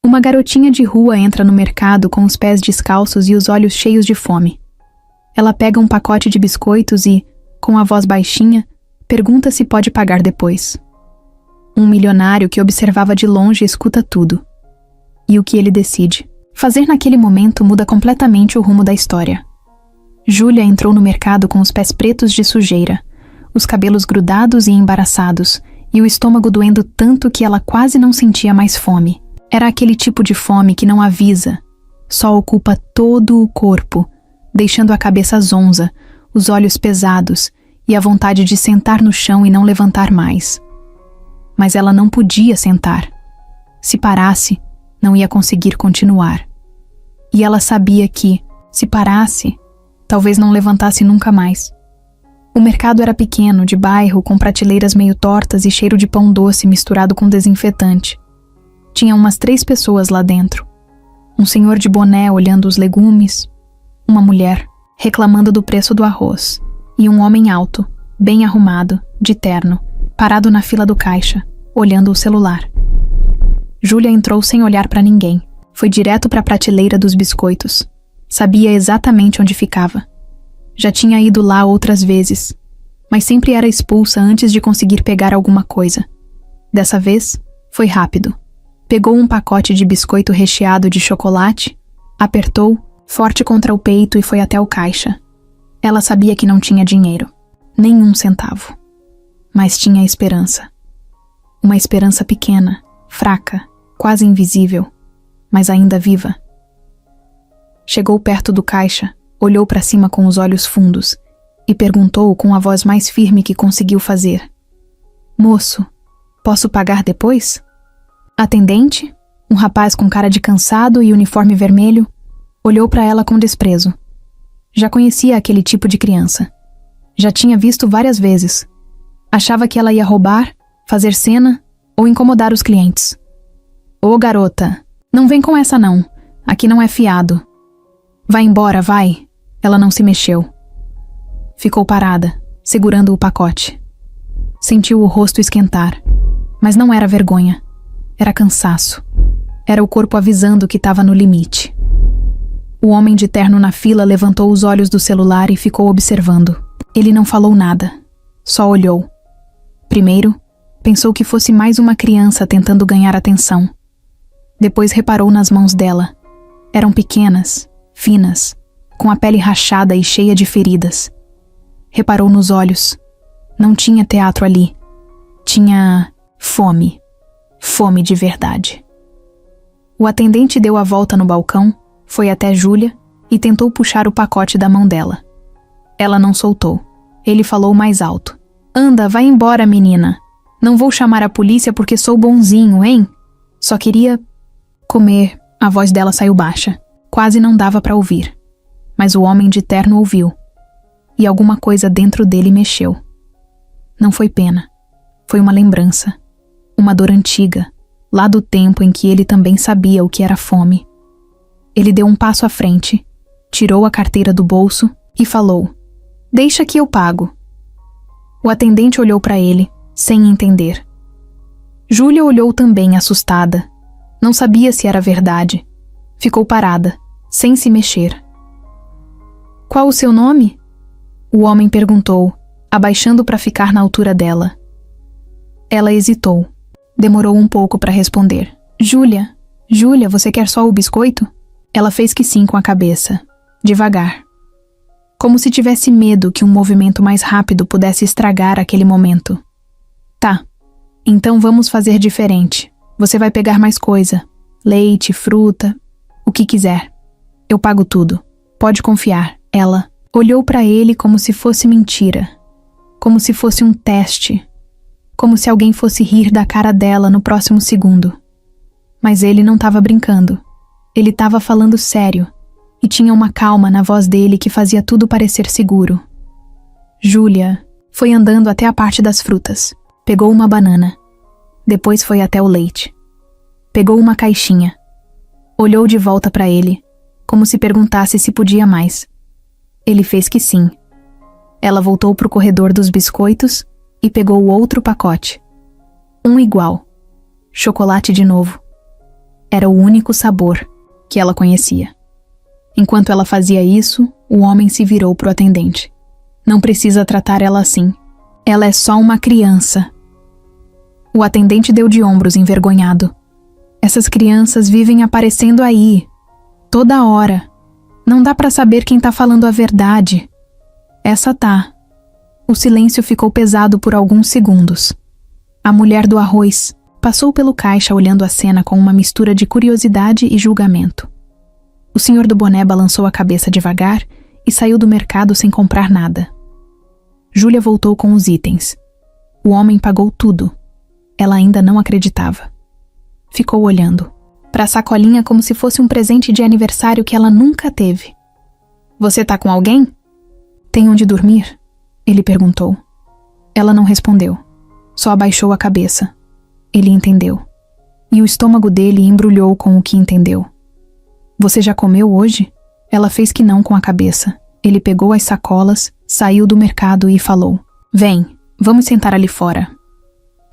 Uma garotinha de rua entra no mercado com os pés descalços e os olhos cheios de fome. Ela pega um pacote de biscoitos e, com a voz baixinha, pergunta se pode pagar depois. Um milionário que observava de longe escuta tudo. E o que ele decide fazer naquele momento muda completamente o rumo da história. Júlia entrou no mercado com os pés pretos de sujeira, os cabelos grudados e embaraçados, e o estômago doendo tanto que ela quase não sentia mais fome. Era aquele tipo de fome que não avisa, só ocupa todo o corpo, deixando a cabeça zonza, os olhos pesados e a vontade de sentar no chão e não levantar mais. Mas ela não podia sentar. Se parasse, não ia conseguir continuar. E ela sabia que, se parasse, talvez não levantasse nunca mais. O mercado era pequeno, de bairro, com prateleiras meio tortas e cheiro de pão doce misturado com desinfetante. Tinha umas 3 pessoas lá dentro. Um senhor de boné olhando os legumes, uma mulher reclamando do preço do arroz e um homem alto, bem arrumado, de terno, parado na fila do caixa, olhando o celular. Júlia entrou sem olhar para ninguém. Foi direto para a prateleira dos biscoitos. Sabia exatamente onde ficava. Já tinha ido lá outras vezes, mas sempre era expulsa antes de conseguir pegar alguma coisa. Dessa vez, foi rápido. Pegou um pacote de biscoito recheado de chocolate, apertou, forte contra o peito e foi até o caixa. Ela sabia que não tinha dinheiro, nem um centavo. Mas tinha esperança. Uma esperança pequena, fraca, quase invisível, mas ainda viva. Chegou perto do caixa, olhou para cima com os olhos fundos e perguntou com a voz mais firme que conseguiu fazer: "Moço, posso pagar depois?" Atendente, um rapaz com cara de cansado e uniforme vermelho, olhou para ela com desprezo. Já conhecia aquele tipo de criança. Já tinha visto várias vezes. Achava que ela ia roubar, fazer cena ou incomodar os clientes. "Ô garota, não vem com essa não. Aqui não é fiado." "Vai embora, vai." Ela não se mexeu. Ficou parada, segurando o pacote. Sentiu o rosto esquentar, mas não era vergonha. Era cansaço. Era o corpo avisando que estava no limite. O homem de terno na fila levantou os olhos do celular e ficou observando. Ele não falou nada, só olhou. Primeiro, pensou que fosse mais uma criança tentando ganhar atenção. Depois reparou nas mãos dela. Eram pequenas, finas, com a pele rachada e cheia de feridas. Reparou nos olhos. Não tinha teatro ali. Tinha fome. Fome de verdade. O atendente deu a volta no balcão, foi até Júlia e tentou puxar o pacote da mão dela. Ela não soltou. Ele falou mais alto: "Anda, vai embora, menina. Não vou chamar a polícia porque sou bonzinho, hein? Só queria comer." A voz dela saiu baixa. Quase não dava para ouvir. Mas o homem de terno ouviu. E alguma coisa dentro dele mexeu. Não foi pena. Foi uma lembrança. Uma dor antiga, lá do tempo em que ele também sabia o que era fome. Ele deu um passo à frente, tirou a carteira do bolso e falou: "Deixa que eu pago." O atendente olhou para ele, sem entender. Júlia olhou também, assustada. Não sabia se era verdade. Ficou parada, sem se mexer. "Qual o seu nome?" O homem perguntou, abaixando para ficar na altura dela. Ela hesitou. Demorou um pouco para responder. "Júlia, Júlia, você quer só o biscoito?" Ela fez que sim com a cabeça, devagar. Como se tivesse medo que um movimento mais rápido pudesse estragar aquele momento. "Tá, então vamos fazer diferente. Você vai pegar mais coisa. Leite, fruta, o que quiser. Eu pago tudo. Pode confiar." Ela olhou para ele como se fosse mentira. Como se fosse um teste. Como se alguém fosse rir da cara dela no próximo segundo. Mas ele não estava brincando. Ele estava falando sério. E tinha uma calma na voz dele que fazia tudo parecer seguro. Júlia foi andando até a parte das frutas. Pegou uma banana. Depois foi até o leite. Pegou uma caixinha. Olhou de volta para ele, como se perguntasse se podia mais. Ele fez que sim. Ela voltou para o corredor dos biscoitos e pegou o outro pacote. Um igual. Chocolate de novo. Era o único sabor que ela conhecia. Enquanto ela fazia isso, o homem se virou para o atendente. Não precisa tratar ela assim. Ela é só uma criança. O atendente deu de ombros envergonhado. Essas crianças vivem aparecendo aí, toda hora. Não dá para saber quem tá falando a verdade. Essa tá. O silêncio ficou pesado por alguns segundos. A mulher do arroz passou pelo caixa olhando a cena com uma mistura de curiosidade e julgamento. O senhor do boné balançou a cabeça devagar e saiu do mercado sem comprar nada. Júlia voltou com os itens. O homem pagou tudo. Ela ainda não acreditava. Ficou olhando para a sacolinha como se fosse um presente de aniversário que ela nunca teve. Você tá com alguém? Tem onde dormir? Ele perguntou. Ela não respondeu. Só abaixou a cabeça. Ele entendeu. E o estômago dele embrulhou com o que entendeu. Você já comeu hoje? Ela fez que não com a cabeça. Ele pegou as sacolas, saiu do mercado e falou. Vem, vamos sentar ali fora.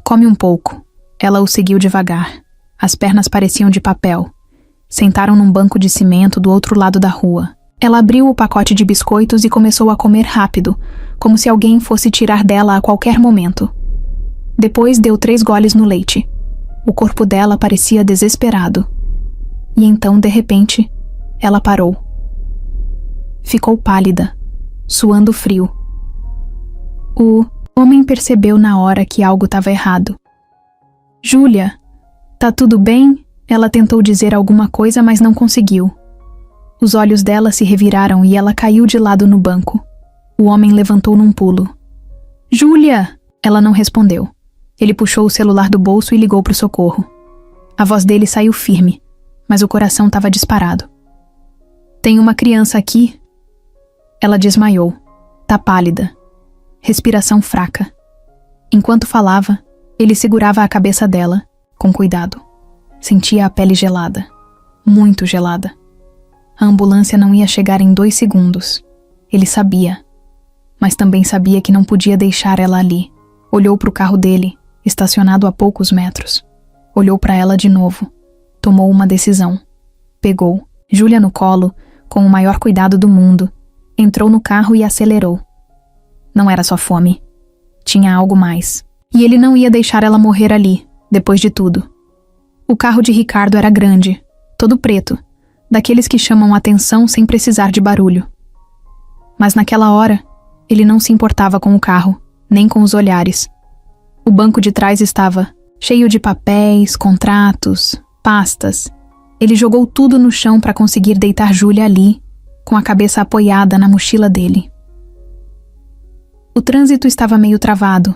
Come um pouco. Ela o seguiu devagar. As pernas pareciam de papel. Sentaram num banco de cimento do outro lado da rua. Ela abriu o pacote de biscoitos e começou a comer rápido, como se alguém fosse tirar dela a qualquer momento. Depois deu 3 goles no leite. O corpo dela parecia desesperado. E então, de repente, ela parou. Ficou pálida, suando frio. O homem percebeu na hora que algo estava errado. Júlia, tá tudo bem? Ela tentou dizer alguma coisa, mas não conseguiu. Os olhos dela se reviraram e ela caiu de lado no banco. O homem levantou num pulo. Júlia! Ela não respondeu. Ele puxou o celular do bolso e ligou pro socorro. A voz dele saiu firme, mas o coração estava disparado. Tem uma criança aqui? Ela desmaiou. Tá pálida. Respiração fraca. Enquanto falava, ele segurava a cabeça dela, com cuidado. Sentia a pele gelada. Muito gelada. A ambulância não ia chegar em 2 segundos. Ele sabia. Mas também sabia que não podia deixar ela ali. Olhou para o carro dele, estacionado a poucos metros. Olhou para ela de novo. Tomou uma decisão. Pegou Júlia no colo, com o maior cuidado do mundo. Entrou no carro e acelerou. Não era só fome. Tinha algo mais. E ele não ia deixar ela morrer ali, depois de tudo. O carro de Ricardo era grande, todo preto, daqueles que chamam atenção sem precisar de barulho. Mas naquela hora, ele não se importava com o carro, nem com os olhares. O banco de trás estava cheio de papéis, contratos, pastas. Ele jogou tudo no chão para conseguir deitar Júlia ali, com a cabeça apoiada na mochila dele. O trânsito estava meio travado,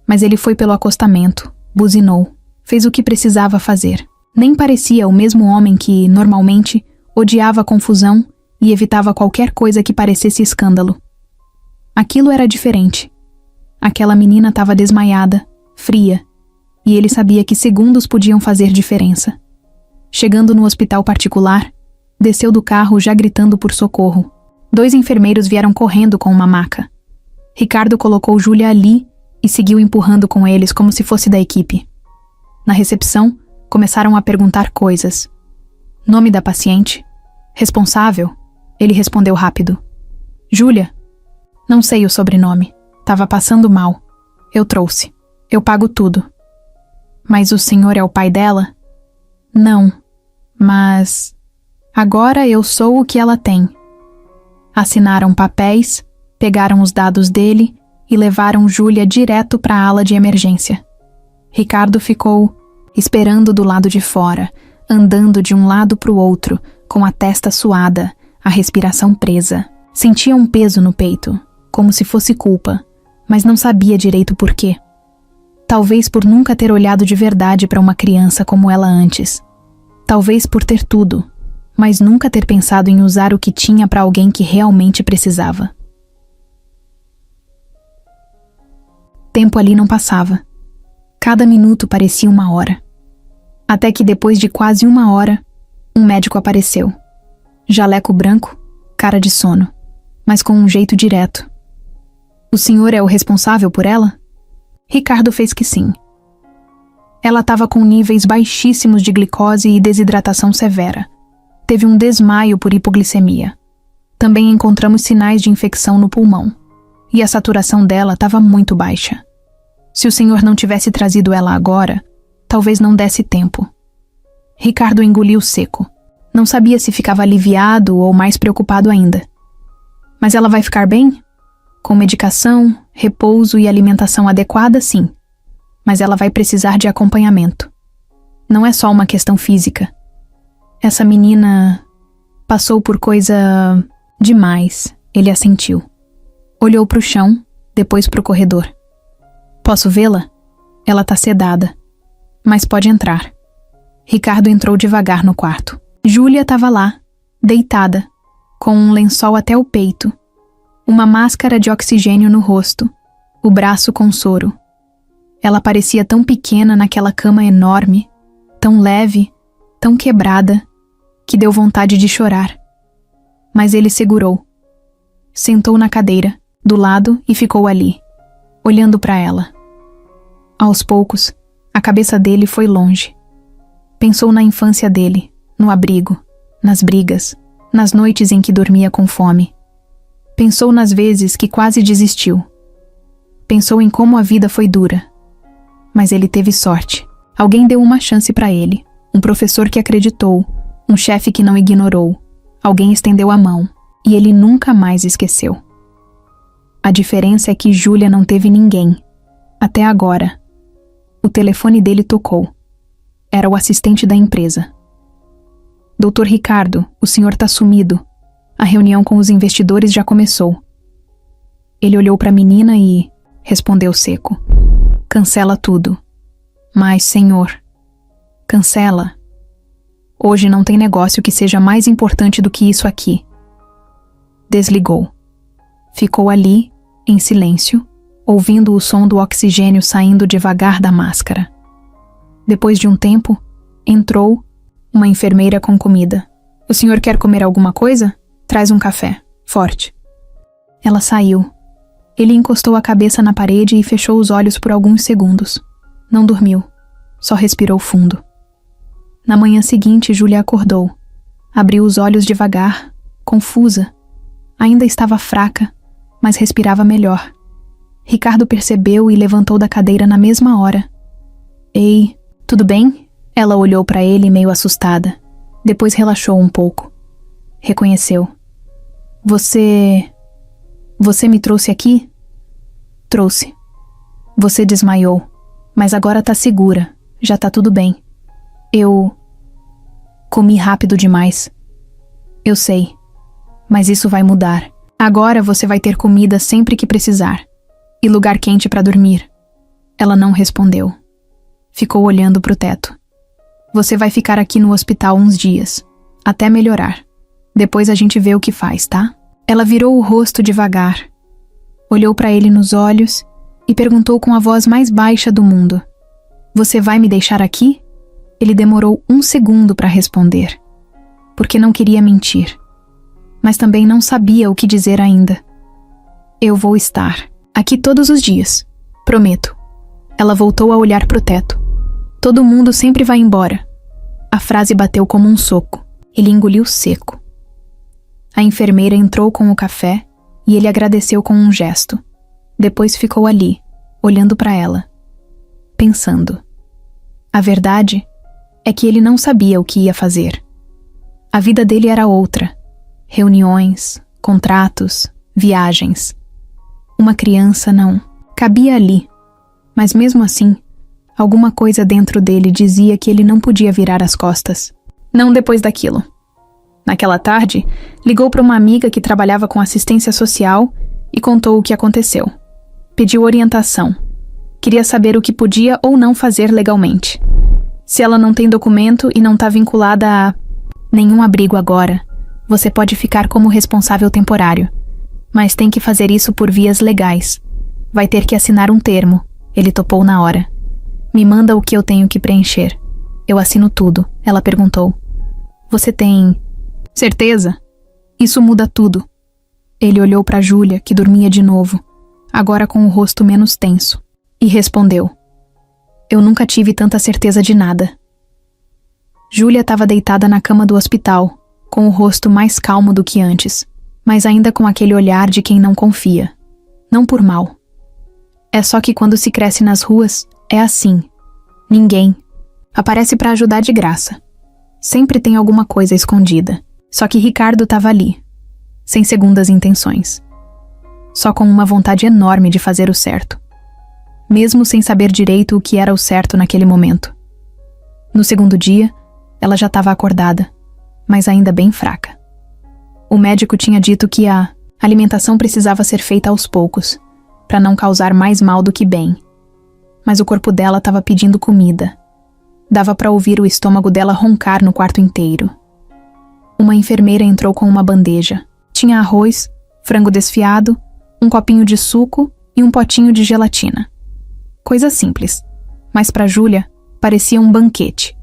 mas ele foi pelo acostamento, buzinou, fez o que precisava fazer. Nem parecia o mesmo homem que, normalmente, odiava a confusão e evitava qualquer coisa que parecesse escândalo. Aquilo era diferente. Aquela menina estava desmaiada, fria, e ele sabia que segundos podiam fazer diferença. Chegando no hospital particular, desceu do carro já gritando por socorro. 2 enfermeiros vieram correndo com uma maca. Ricardo colocou Júlia ali e seguiu empurrando com eles como se fosse da equipe. Na recepção, começaram a perguntar coisas. Nome da paciente? Responsável? Ele respondeu rápido. Júlia? Não sei o sobrenome. Tava passando mal. Eu trouxe. Eu pago tudo. Mas o senhor é o pai dela? Não. Mas... agora eu sou o que ela tem. Assinaram papéis, pegaram os dados dele e levaram Júlia direto para a ala de emergência. Ricardo ficou esperando do lado de fora, andando de um lado para o outro, com a testa suada, a respiração presa. Sentia um peso no peito, como se fosse culpa, mas não sabia direito por quê. Talvez por nunca ter olhado de verdade para uma criança como ela antes. Talvez por ter tudo, mas nunca ter pensado em usar o que tinha para alguém que realmente precisava. Tempo ali não passava. Cada minuto parecia uma hora. Até que depois de quase 1 hora, um médico apareceu. Jaleco branco, cara de sono, mas com um jeito direto. O senhor é o responsável por ela? Ricardo fez que sim. Ela estava com níveis baixíssimos de glicose e desidratação severa. Teve um desmaio por hipoglicemia. Também encontramos sinais de infecção no pulmão. E a saturação dela estava muito baixa. Se o senhor não tivesse trazido ela agora, talvez não desse tempo. Ricardo engoliu seco. Não sabia se ficava aliviado ou mais preocupado ainda. Mas ela vai ficar bem? Com medicação, repouso e alimentação adequada, sim. Mas ela vai precisar de acompanhamento. Não é só uma questão física. Essa menina passou por coisa demais, ele assentiu. Olhou para o chão, depois para o corredor. Posso vê-la? Ela tá sedada. Mas pode entrar. Ricardo entrou devagar no quarto. Júlia estava lá, deitada, com um lençol até o peito, uma máscara de oxigênio no rosto, o braço com soro. Ela parecia tão pequena naquela cama enorme, tão leve, tão quebrada, que deu vontade de chorar. Mas ele segurou. Sentou na cadeira, do lado, e ficou ali, olhando para ela. Aos poucos, a cabeça dele foi longe. Pensou na infância dele, no abrigo, nas brigas, nas noites em que dormia com fome. Pensou nas vezes que quase desistiu. Pensou em como a vida foi dura. Mas ele teve sorte. Alguém deu uma chance para ele. Um professor que acreditou. Um chefe que não ignorou. Alguém estendeu a mão. E ele nunca mais esqueceu. A diferença é que Júlia não teve ninguém. Até agora. O telefone dele tocou. Era o assistente da empresa. Doutor Ricardo, o senhor tá sumido. A reunião com os investidores já começou. Ele olhou para a menina e respondeu seco. Cancela tudo. Mas, senhor, cancela. Hoje não tem negócio que seja mais importante do que isso aqui. Desligou. Ficou ali, em silêncio, ouvindo o som do oxigênio saindo devagar da máscara. Depois de um tempo, entrou uma enfermeira com comida. O senhor quer comer alguma coisa? Traz um café, forte. Ela saiu. Ele encostou a cabeça na parede e fechou os olhos por alguns segundos. Não dormiu, só respirou fundo. Na manhã seguinte, Júlia acordou. Abriu os olhos devagar, confusa. Ainda estava fraca, mas respirava melhor. Ricardo percebeu e levantou da cadeira na mesma hora. Ei, tudo bem? Ela olhou para ele meio assustada. Depois relaxou um pouco. Reconheceu. Você me trouxe aqui? Trouxe. Você desmaiou, mas agora tá segura. Já tá tudo bem. Eu comi rápido demais. Eu sei, mas isso vai mudar. Agora você vai ter comida sempre que precisar. E lugar quente para dormir. Ela não respondeu. Ficou olhando pro teto. Você vai ficar aqui no hospital uns dias, até melhorar. Depois a gente vê o que faz, tá? Ela virou o rosto devagar, olhou para ele nos olhos e perguntou com a voz mais baixa do mundo. Você vai me deixar aqui? Ele demorou 1 segundo para responder, porque não queria mentir, mas também não sabia o que dizer ainda. Eu vou estar aqui todos os dias, prometo. Ela voltou a olhar pro teto. Todo mundo sempre vai embora. A frase bateu como um soco. Ele engoliu seco. A enfermeira entrou com o café e ele agradeceu com um gesto. Depois ficou ali, olhando para ela, pensando. A verdade é que ele não sabia o que ia fazer. A vida dele era outra. Reuniões, contratos, viagens. Uma criança não cabia ali. Mas mesmo assim, alguma coisa dentro dele dizia que ele não podia virar as costas. Não depois daquilo. Naquela tarde, ligou para uma amiga que trabalhava com assistência social e contou o que aconteceu. Pediu orientação. Queria saber o que podia ou não fazer legalmente. Se ela não tem documento e não está vinculada a nenhum abrigo agora, você pode ficar como responsável temporário. Mas tem que fazer isso por vias legais. Vai ter que assinar um termo. Ele topou na hora. Me manda o que eu tenho que preencher. Eu assino tudo, ela perguntou. Você tem certeza? Isso muda tudo. Ele olhou para Júlia, que dormia de novo, agora com o rosto menos tenso, e respondeu. Eu nunca tive tanta certeza de nada. Júlia estava deitada na cama do hospital, com o rosto mais calmo do que antes, mas ainda com aquele olhar de quem não confia. Não por mal. É só que quando se cresce nas ruas, é assim. Ninguém aparece para ajudar de graça. Sempre tem alguma coisa escondida. Só que Ricardo estava ali, sem segundas intenções. Só com uma vontade enorme de fazer o certo. Mesmo sem saber direito o que era o certo naquele momento. No segundo dia, ela já estava acordada, mas ainda bem fraca. O médico tinha dito que a alimentação precisava ser feita aos poucos, para não causar mais mal do que bem. Mas o corpo dela estava pedindo comida. Dava para ouvir o estômago dela roncar no quarto inteiro. Uma enfermeira entrou com uma bandeja. Tinha arroz, frango desfiado, um copinho de suco e um potinho de gelatina. Coisa simples, mas para Júlia parecia um banquete.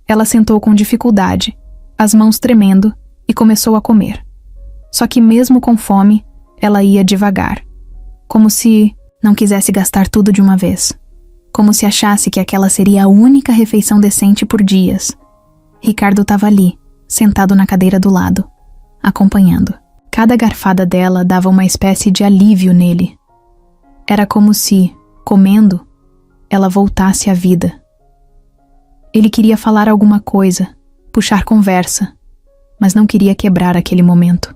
Ela sentou com dificuldade, as mãos tremendo, e começou a comer. Só que mesmo com fome, ela ia devagar. Como se não quisesse gastar tudo de uma vez. Como se achasse que aquela seria a única refeição decente por dias. Ricardo estava ali, sentado na cadeira do lado, acompanhando. Cada garfada dela dava uma espécie de alívio nele. Era como se, comendo, ela voltasse à vida. Ele queria falar alguma coisa, puxar conversa, mas não queria quebrar aquele momento.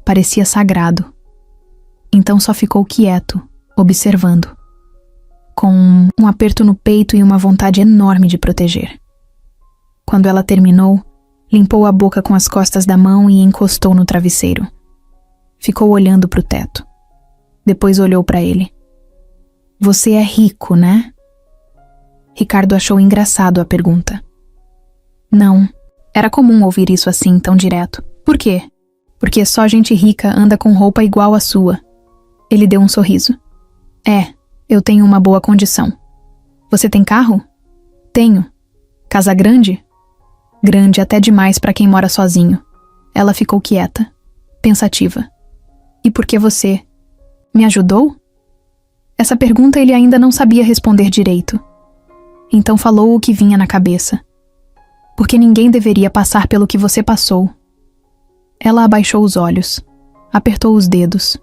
Parecia sagrado. Então só ficou quieto, observando, com um aperto no peito e uma vontade enorme de proteger. Quando ela terminou, limpou a boca com as costas da mão e encostou no travesseiro. Ficou olhando para o teto. Depois olhou para ele. Você é rico, né? Ricardo achou engraçado a pergunta. Não, era comum ouvir isso assim, tão direto. Por quê? Porque só gente rica anda com roupa igual à sua. Ele deu um sorriso. Eu tenho uma boa condição. Você tem carro? Tenho. Casa grande? Grande até demais para quem mora sozinho. Ela ficou quieta, pensativa. E por que você me ajudou? Essa pergunta ele ainda não sabia responder direito. Então falou o que vinha na cabeça. Porque ninguém deveria passar pelo que você passou. Ela abaixou os olhos, apertou os dedos.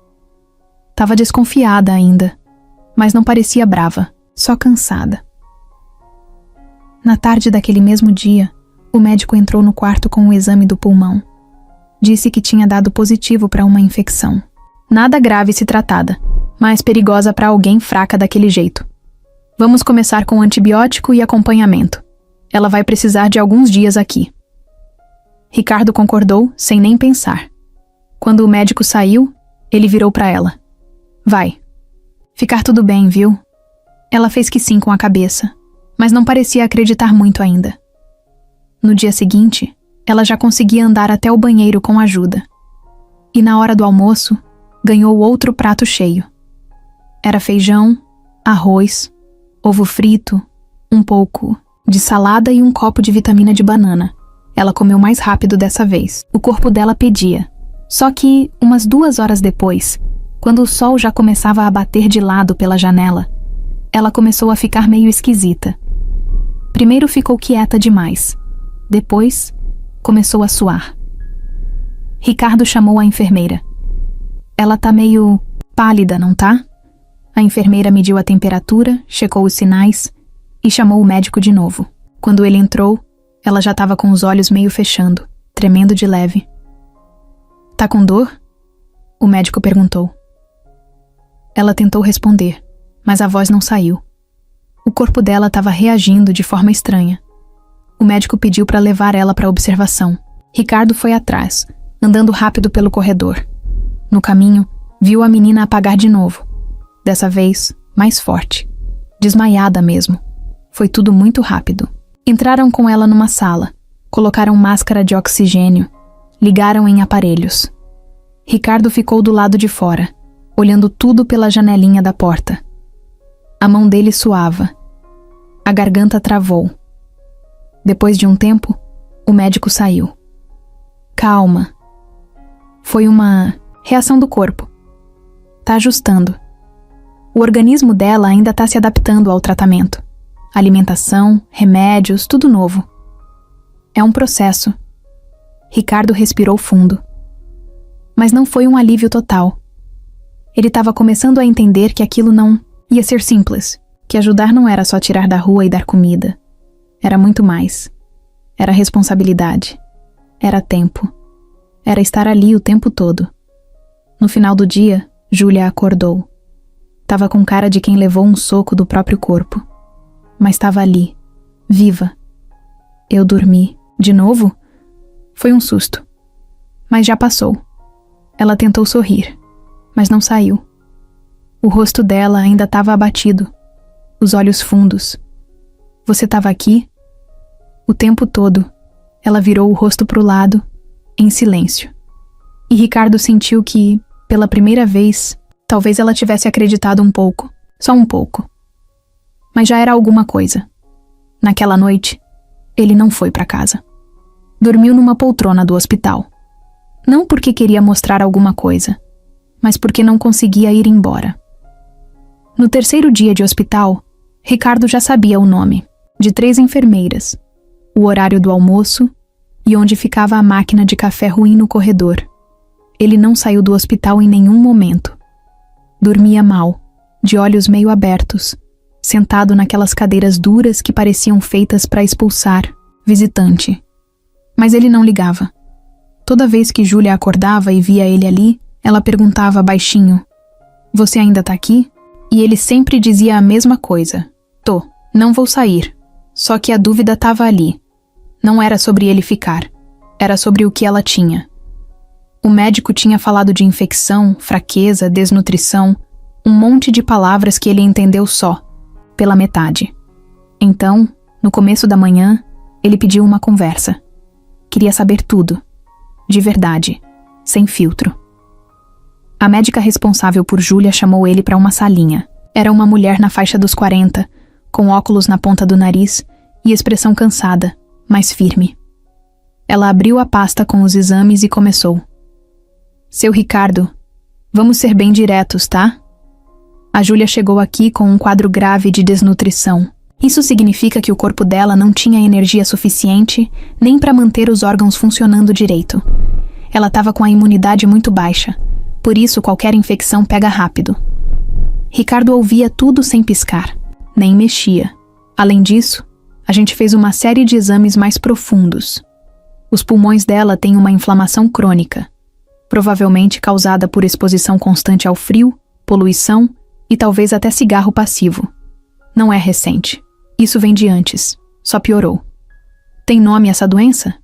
Tava desconfiada ainda, mas não parecia brava, só cansada. Na tarde daquele mesmo dia, o médico entrou no quarto com o exame do pulmão. Disse que tinha dado positivo para uma infecção. Nada grave se tratada, mas perigosa para alguém fraca daquele jeito. Vamos começar com antibiótico e acompanhamento. Ela vai precisar de alguns dias aqui. Ricardo concordou, sem nem pensar. Quando o médico saiu, ele virou para ela. Vai. Ficar tudo bem, viu? Ela fez que sim com a cabeça, mas não parecia acreditar muito ainda. No dia seguinte, ela já conseguia andar até o banheiro com ajuda. E na hora do almoço, ganhou outro prato cheio. Era feijão, arroz, ovo frito, um pouco de salada e um copo de vitamina de banana. Ela comeu mais rápido dessa vez. O corpo dela pedia. Só que, umas 2 horas depois, quando o sol já começava a bater de lado pela janela, ela começou a ficar meio esquisita. Primeiro ficou quieta demais. Depois, começou a suar. Ricardo chamou a enfermeira. Ela tá meio pálida, não tá? A enfermeira mediu a temperatura, checou os sinais e chamou o médico de novo. Quando ele entrou, ela já estava com os olhos meio fechando, tremendo de leve. Tá com dor? O médico perguntou. Ela tentou responder, mas a voz não saiu. O corpo dela estava reagindo de forma estranha. O médico pediu para levar ela para observação. Ricardo foi atrás, andando rápido pelo corredor. No caminho, viu a menina apagar de novo. Dessa vez, mais forte. Desmaiada mesmo. Foi tudo muito rápido. Entraram com ela numa sala. Colocaram máscara de oxigênio. Ligaram em aparelhos. Ricardo ficou do lado de fora, olhando tudo pela janelinha da porta. A mão dele suava. A garganta travou. Depois de um tempo, o médico saiu. Calma. Foi uma reação do corpo. Tá ajustando. O organismo dela ainda tá se adaptando ao tratamento. alimentação, remédios, tudo novo. É um processo. Ricardo respirou fundo. Mas não foi um alívio total. Ele estava começando a entender que aquilo não ia ser simples, que ajudar não era só tirar da rua e dar comida. Era muito mais. Era responsabilidade. Era tempo. Era estar ali o tempo todo. No final do dia, Júlia acordou. Tava com cara de quem levou um soco do próprio corpo. Mas estava ali, viva. Eu dormi. De novo? Foi um susto. Mas já passou. Ela tentou sorrir, mas não saiu. O rosto dela ainda estava abatido. Os olhos fundos. Você estava aqui? O tempo todo, ela virou o rosto pro lado, em silêncio. E Ricardo sentiu que, pela primeira vez, talvez ela tivesse acreditado um pouco, só um pouco. Mas já era alguma coisa. Naquela noite, ele não foi para casa. Dormiu numa poltrona do hospital. Não porque queria mostrar alguma coisa, mas porque não conseguia ir embora. No terceiro dia de hospital, Ricardo já sabia o nome de 3 enfermeiras, o horário do almoço e onde ficava a máquina de café ruim no corredor. Ele não saiu do hospital em nenhum momento. Dormia mal, de olhos meio abertos, sentado naquelas cadeiras duras que pareciam feitas para expulsar visitante. Mas ele não ligava. Toda vez que Júlia acordava e via ele ali, ela perguntava baixinho: "Você ainda tá aqui?" E ele sempre dizia a mesma coisa: "Tô, não vou sair." Só que a dúvida estava ali. Não era sobre ele ficar, era sobre o que ela tinha. O médico tinha falado de infecção, fraqueza, desnutrição, um monte de palavras que ele entendeu só, pela metade. Então, no começo da manhã, ele pediu uma conversa. Queria saber tudo, de verdade, sem filtro. A médica responsável por Júlia chamou ele para uma salinha. Era uma mulher na faixa dos 40, com óculos na ponta do nariz e expressão cansada, mas firme. Ela abriu a pasta com os exames e começou. "Seu Ricardo, vamos ser bem diretos, tá? A Júlia chegou aqui com um quadro grave de desnutrição. Isso significa que o corpo dela não tinha energia suficiente nem para manter os órgãos funcionando direito. Ela estava com a imunidade muito baixa, por isso qualquer infecção pega rápido." Ricardo ouvia tudo sem piscar, nem mexia. Além disso, a gente fez uma série de exames mais profundos. Os pulmões dela têm uma inflamação crônica, provavelmente causada por exposição constante ao frio, poluição e talvez até cigarro passivo. Não é recente. Isso vem de antes. Só piorou. "Tem nome essa doença?"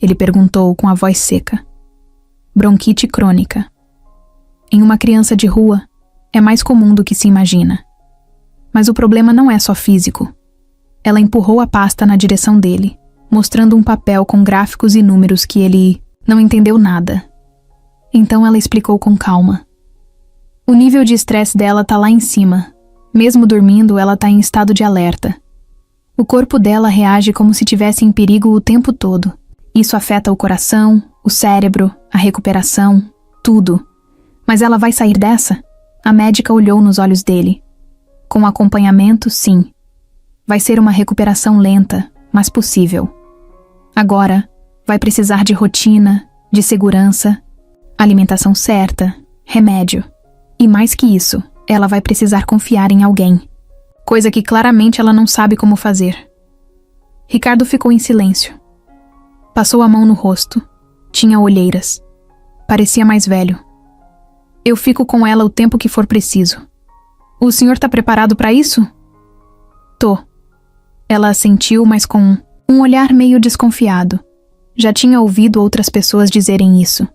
Ele perguntou com a voz seca. "Bronquite crônica. Em uma criança de rua, é mais comum do que se imagina. Mas o problema não é só físico." Ela empurrou a pasta na direção dele, mostrando um papel com gráficos e números que ele não entendeu nada. Então ela explicou com calma. "O nível de estresse dela tá lá em cima. Mesmo dormindo, ela tá em estado de alerta. O corpo dela reage como se tivesse em perigo o tempo todo. Isso afeta o coração, o cérebro, a recuperação, tudo. Mas ela vai sair dessa?" A médica olhou nos olhos dele. "Com acompanhamento, sim. Vai ser uma recuperação lenta, mas possível. Agora, vai precisar de rotina, de segurança, alimentação certa, remédio. E mais que isso, ela vai precisar confiar em alguém. Coisa que claramente ela não sabe como fazer." Ricardo ficou em silêncio. Passou a mão no rosto. Tinha olheiras. Parecia mais velho. "Eu fico com ela o tempo que for preciso." "O senhor tá preparado para isso?" "Tô." Ela assentiu, mas com um olhar meio desconfiado. Já tinha ouvido outras pessoas dizerem isso.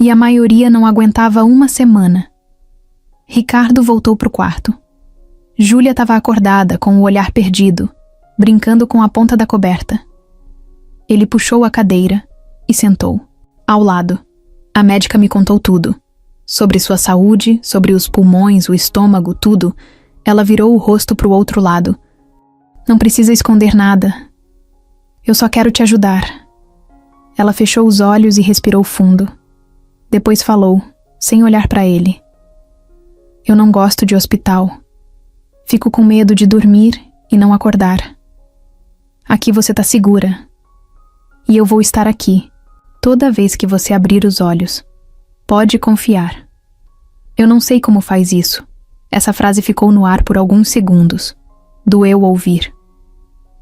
E a maioria não aguentava uma semana. Ricardo voltou pro quarto. Júlia estava acordada, com o olhar perdido, brincando com a ponta da coberta. Ele puxou a cadeira e sentou. Ao lado, a médica me contou tudo. Sobre sua saúde, sobre os pulmões, o estômago, tudo. Ela virou o rosto pro outro lado. "Não precisa esconder nada. Eu só quero te ajudar." Ela fechou os olhos e respirou fundo. Depois falou, sem olhar para ele. "Eu não gosto de hospital. Fico com medo de dormir e não acordar. Aqui você tá segura. E eu vou estar aqui, toda vez que você abrir os olhos. Pode confiar. Eu não sei como faz isso. Essa frase ficou no ar por alguns segundos. Doeu ouvir.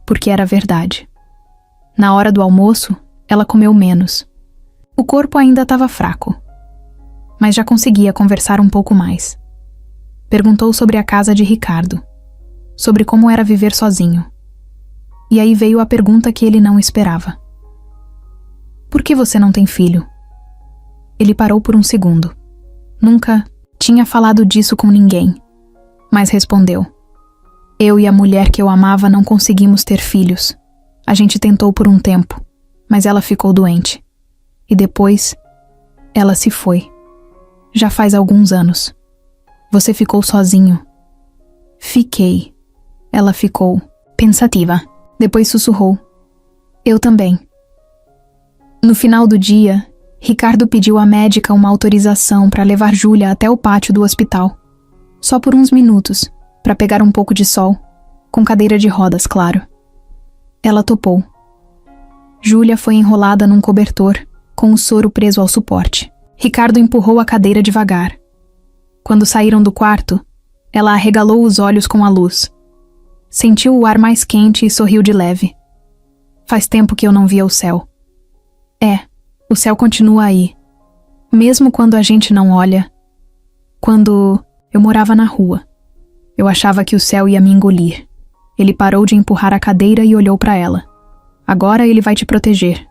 Porque era verdade. Na hora do almoço, ela comeu menos. O corpo ainda estava fraco, mas já conseguia conversar um pouco mais. Perguntou sobre a casa de Ricardo, sobre como era viver sozinho. E aí veio a pergunta que ele não esperava. Por que você não tem filho? Ele parou por um segundo. Nunca tinha falado disso com ninguém, mas respondeu. Eu e a mulher que eu amava não conseguimos ter filhos. A gente tentou por um tempo, mas ela ficou doente. E depois, ela se foi. Já faz alguns anos. Você ficou sozinho. Fiquei. Ela ficou pensativa. Depois sussurrou. Eu também. No final do dia, Ricardo pediu à médica uma autorização para levar Júlia até o pátio do hospital. Só por uns minutos, para pegar um pouco de sol, com cadeira de rodas, claro. Ela topou. Júlia foi enrolada num cobertor, com o soro preso ao suporte. Ricardo empurrou a cadeira devagar. Quando saíram do quarto, ela arregalou os olhos com a luz. Sentiu o ar mais quente e sorriu de leve. Faz tempo que eu não via o céu. O céu continua aí. Mesmo quando a gente não olha. Quando eu morava na rua, eu achava que o céu ia me engolir. Ele parou de empurrar a cadeira e olhou para ela. Agora ele vai te proteger.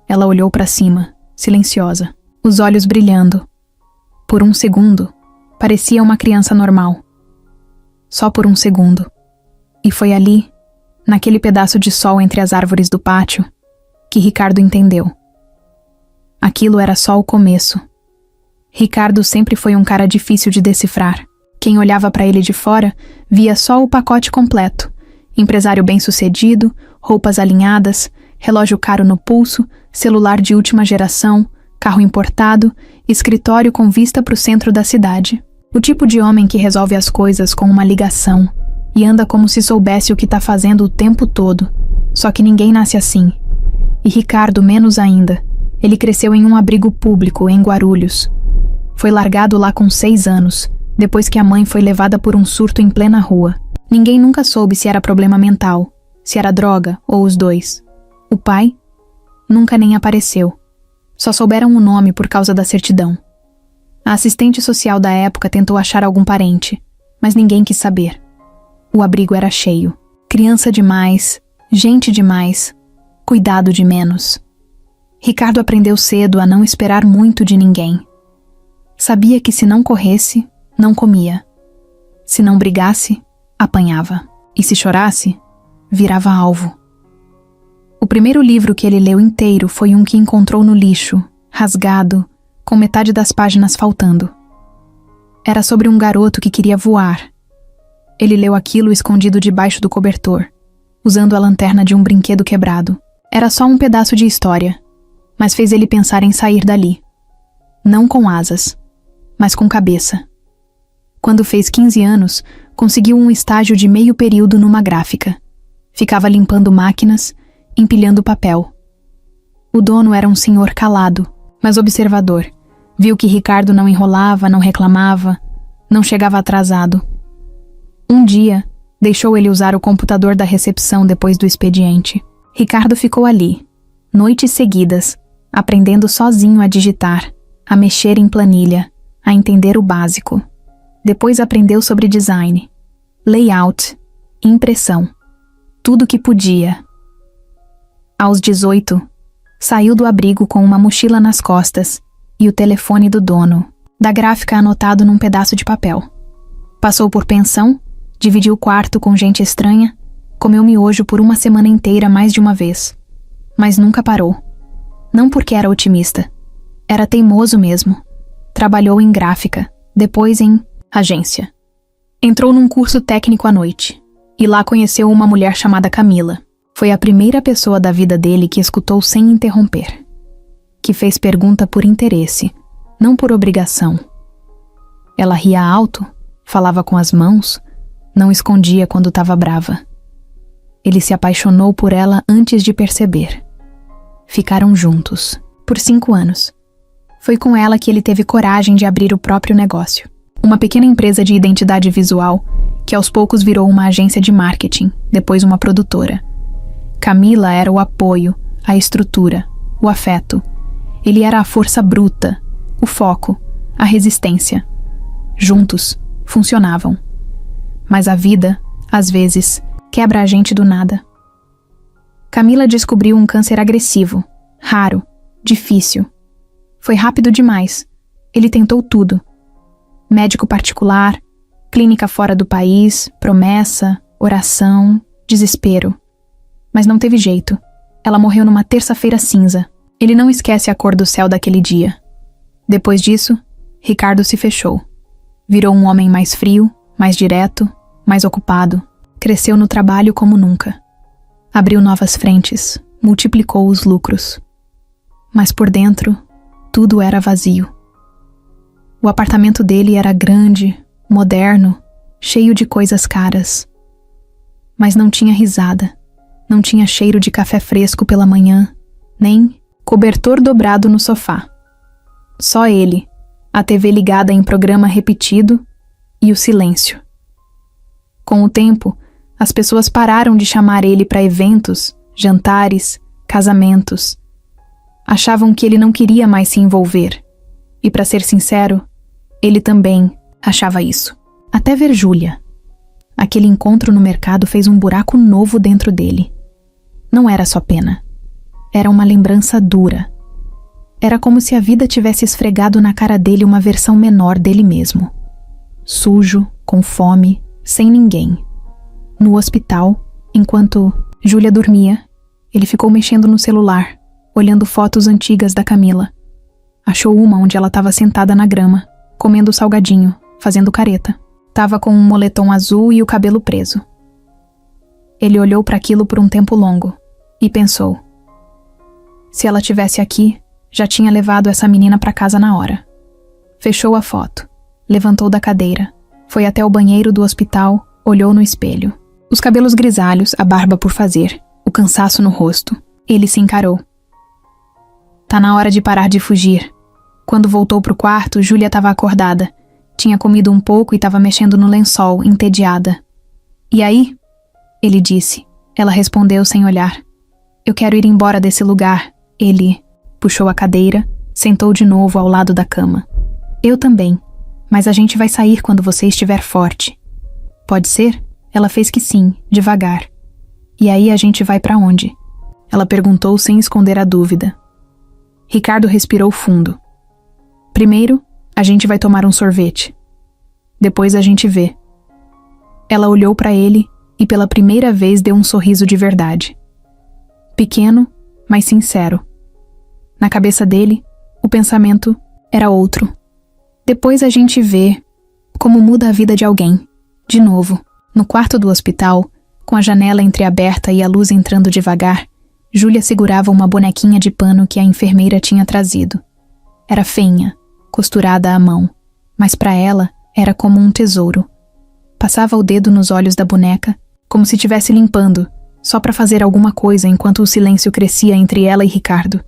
Ela olhou para cima, silenciosa, os olhos brilhando. Por um segundo, parecia uma criança normal. Só por um segundo. E foi ali, naquele pedaço de sol entre as árvores do pátio, que Ricardo entendeu. Aquilo era só o começo. Ricardo sempre foi um cara difícil de decifrar. Quem olhava para ele de fora via só o pacote completo. Empresário bem-sucedido, roupas alinhadas, relógio caro no pulso, celular de última geração, carro importado, escritório com vista para o centro da cidade. O tipo de homem que resolve as coisas com uma ligação e anda como se soubesse o que está fazendo o tempo todo. Só que ninguém nasce assim. E Ricardo menos ainda. Ele cresceu em um abrigo público, em Guarulhos. Foi largado lá com 6 anos, depois que a mãe foi levada por um surto em plena rua. Ninguém nunca soube se era problema mental, se era droga ou os dois. O pai nunca nem apareceu. Só souberam o nome por causa da certidão. A assistente social da época tentou achar algum parente, mas ninguém quis saber. O abrigo era cheio. Criança demais, gente demais, cuidado de menos. Ricardo aprendeu cedo a não esperar muito de ninguém. Sabia que se não corresse, não comia. Se não brigasse, apanhava. E se chorasse, virava alvo. O primeiro livro que ele leu inteiro foi um que encontrou no lixo, rasgado, com metade das páginas faltando. Era sobre um garoto que queria voar. Ele leu aquilo escondido debaixo do cobertor, usando a lanterna de um brinquedo quebrado. Era só um pedaço de história, mas fez ele pensar em sair dali. Não com asas, mas com cabeça. Quando fez 15 anos, conseguiu um estágio de meio período numa gráfica. Ficava limpando máquinas, empilhando papel. O dono era um senhor calado, mas observador. Viu que Ricardo não enrolava, não reclamava, não chegava atrasado. Um dia, deixou ele usar o computador da recepção depois do expediente. Ricardo ficou ali, noites seguidas, aprendendo sozinho a digitar, a mexer em planilha, a entender o básico. Depois aprendeu sobre design, layout, impressão, tudo que podia. Aos 18, saiu do abrigo com uma mochila nas costas e o telefone do dono, da gráfica anotado num pedaço de papel. Passou por pensão, dividiu o quarto com gente estranha, comeu miojo por uma semana inteira mais de uma vez. Mas nunca parou. Não porque era otimista. Era teimoso mesmo. Trabalhou em gráfica, depois em agência. Entrou num curso técnico à noite, e lá conheceu uma mulher chamada Camila. Foi a primeira pessoa da vida dele que escutou sem interromper. Que fez pergunta por interesse, não por obrigação. Ela ria alto, falava com as mãos, Não escondia quando estava brava. Ele se apaixonou por ela antes de perceber. Ficaram juntos por 5 anos. Foi com ela que ele teve coragem de abrir o próprio negócio. Uma pequena empresa de identidade visual que aos poucos virou uma agência de marketing, depois uma produtora. Camila era o apoio, a estrutura, o afeto. Ele era a força bruta, o foco, a resistência. Juntos, funcionavam. Mas a vida, às vezes, quebra a gente do nada. Camila descobriu um câncer agressivo, raro, difícil. Foi rápido demais. Ele tentou tudo. Médico particular, clínica fora do país, promessa, oração, desespero. Mas não teve jeito. Ela morreu numa terça-feira cinza. Ele não esquece a cor do céu daquele dia. Depois disso, Ricardo se fechou. Virou um homem mais frio, mais direto, mais ocupado. Cresceu no trabalho como nunca. Abriu novas frentes, multiplicou os lucros. Mas por dentro, tudo era vazio. O apartamento dele era grande, moderno, cheio de coisas caras. Mas não tinha risada, não tinha cheiro de café fresco pela manhã, nem cobertor dobrado no sofá. Só ele, a TV ligada em programa repetido e o silêncio. Com o tempo, as pessoas pararam de chamar ele para eventos, jantares, casamentos. Achavam que ele não queria mais se envolver. E, para ser sincero, ele também achava isso. Até ver Júlia. Aquele encontro no mercado fez um buraco novo dentro dele. Não era só pena. Era uma lembrança dura. Era como se a vida tivesse esfregado na cara dele uma versão menor dele mesmo. Sujo, com fome, sem ninguém. No hospital, enquanto Júlia dormia, ele ficou mexendo no celular, olhando fotos antigas da Camila. Achou uma onde ela estava sentada na grama, comendo salgadinho, fazendo careta. Tava com um moletom azul e o cabelo preso. Ele olhou para aquilo por um tempo longo e pensou: se ela tivesse aqui, já tinha levado essa menina para casa na hora. Fechou a foto, levantou da cadeira, foi até o banheiro do hospital, olhou no espelho. Os cabelos grisalhos, a barba por fazer, o cansaço no rosto. Ele se encarou. Tá na hora de parar de fugir. Quando voltou pro quarto, Júlia estava acordada. Tinha comido um pouco e estava mexendo no lençol, entediada. E aí? Ele disse. Ela respondeu sem olhar. Eu quero ir embora desse lugar. Ele puxou a cadeira, sentou de novo ao lado da cama. Eu também, mas a gente vai sair quando você estiver forte. Pode ser? Ela fez que sim, devagar. E aí a gente vai pra onde? Ela perguntou sem esconder a dúvida. Ricardo respirou fundo. Primeiro, a gente vai tomar um sorvete. Depois a gente vê. Ela olhou pra ele e pela primeira vez deu um sorriso de verdade. Pequeno, mas sincero. Na cabeça dele, o pensamento era outro. Depois a gente vê como muda a vida de alguém. De novo, no quarto do hospital, com a janela entreaberta e a luz entrando devagar, Júlia segurava uma bonequinha de pano que a enfermeira tinha trazido. Era feinha, costurada à mão, mas para ela era como um tesouro. Passava o dedo nos olhos da boneca, como se estivesse limpando, só para fazer alguma coisa enquanto o silêncio crescia entre ela e Ricardo.